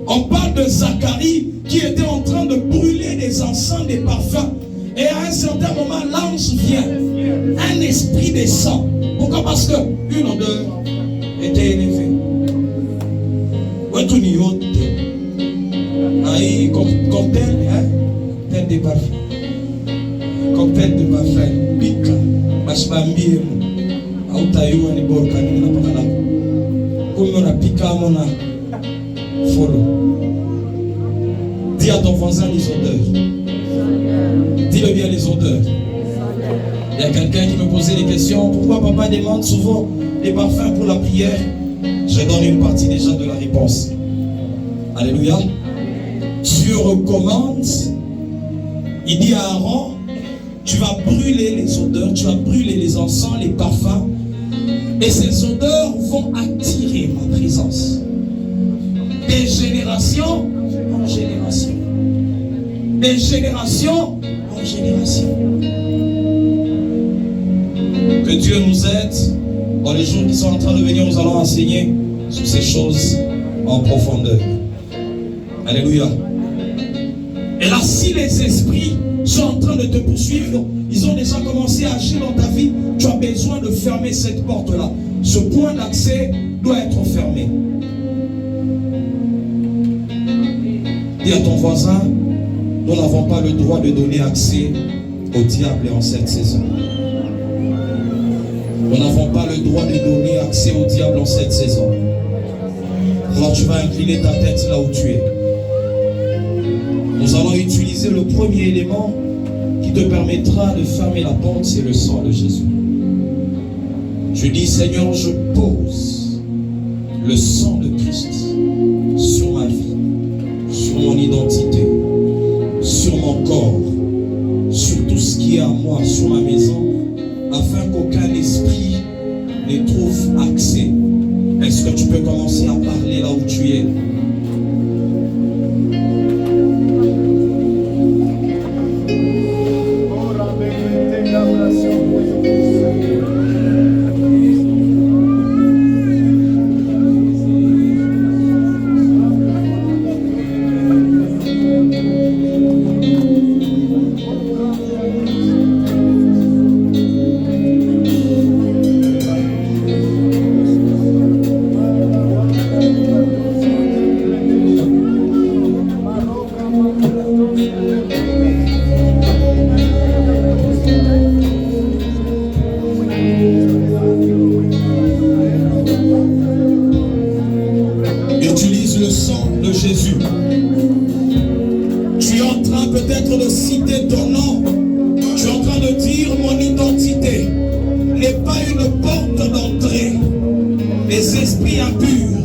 on parle de Zacharie qui était en train de brûler des encens, des parfums. Et à un certain moment, l'ange vient. Un esprit descend. Pourquoi? Parce qu'une odeur était élevée. Cocktail, tel des parfums. Cocktail de parfum. Pika. Mashbambi. Autayu ani borkani na pakala. Comme on a pika mona. Follow. Dis à ton voisin les odeurs. Dis-le bien les odeurs. Il y a quelqu'un qui me posait des questions. Pourquoi papa demande souvent des parfums pour la prière? Je donne une partie déjà de la réponse. Alléluia. Dieu recommande. Il dit à Aaron, tu vas brûler les odeurs, tu vas brûler les encens, les parfums. Et ces odeurs vont attirer ma présence. Des générations en génération. Des générations en génération. Que Dieu nous aide. Dans les jours qui sont en train de venir, nous allons enseigner sur ces choses en profondeur. Alléluia. Et là, si les esprits sont en train de te poursuivre, ils ont déjà commencé à agir dans ta vie, tu as besoin de fermer cette porte-là. Ce point d'accès doit être fermé. Dis à ton voisin, nous n'avons pas le droit de donner accès au diable en cette saison. Nous n'avons pas le droit de donner accès au diable en cette saison. Alors tu vas incliner ta tête là où tu es. Nous allons utiliser le premier élément qui te permettra de fermer la porte, c'est le sang de Jésus. Je dis, Seigneur, je pose le sang de Christ sur ma vie, sur mon identité, sur mon corps, sur tout ce qui est à moi, sur ma maison, afin qu'aucun esprit ne trouve accès. Est-ce que tu peux commencer à parler là où tu es? utilise le sang de Jésus. Tu es en train peut-être de citer ton nom. Tu es en train de dire mon identité n'est pas une porte d'entrée. Les esprits impurs.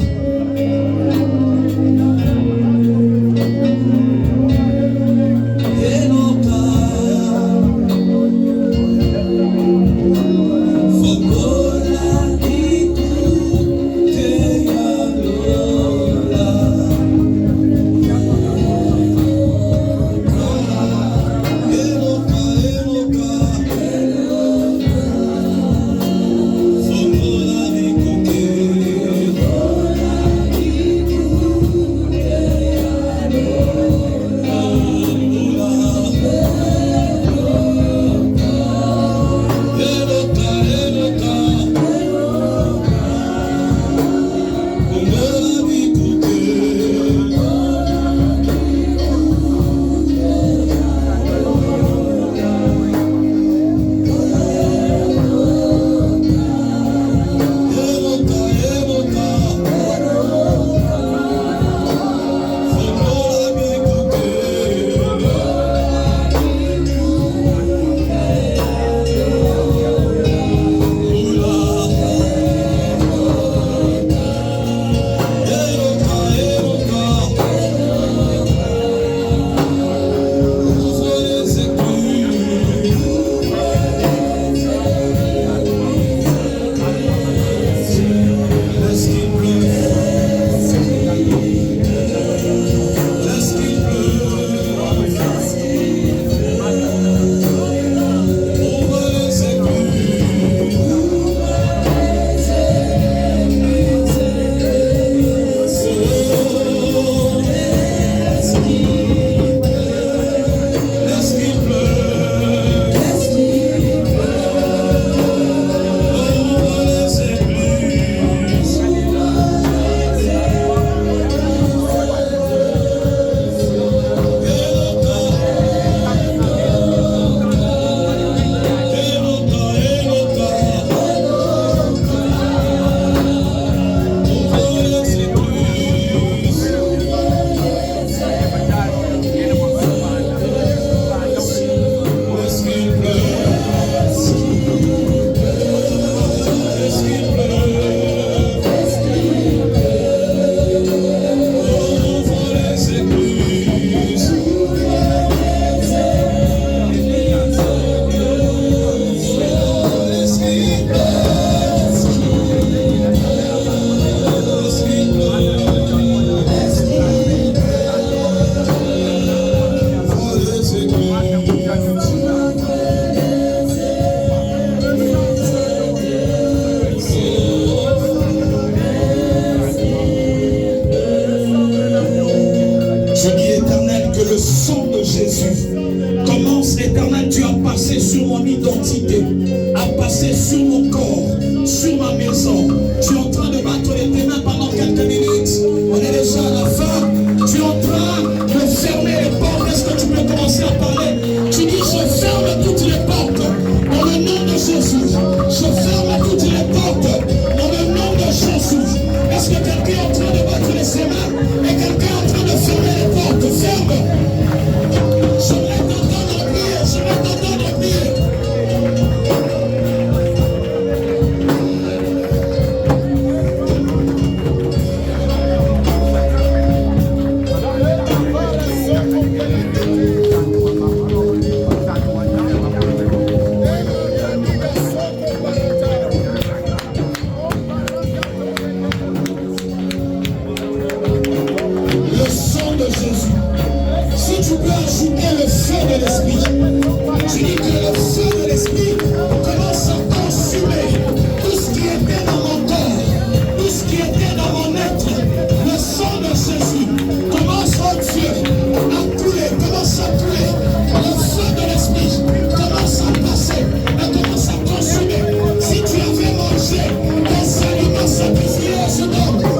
Sacrifié à ce nom.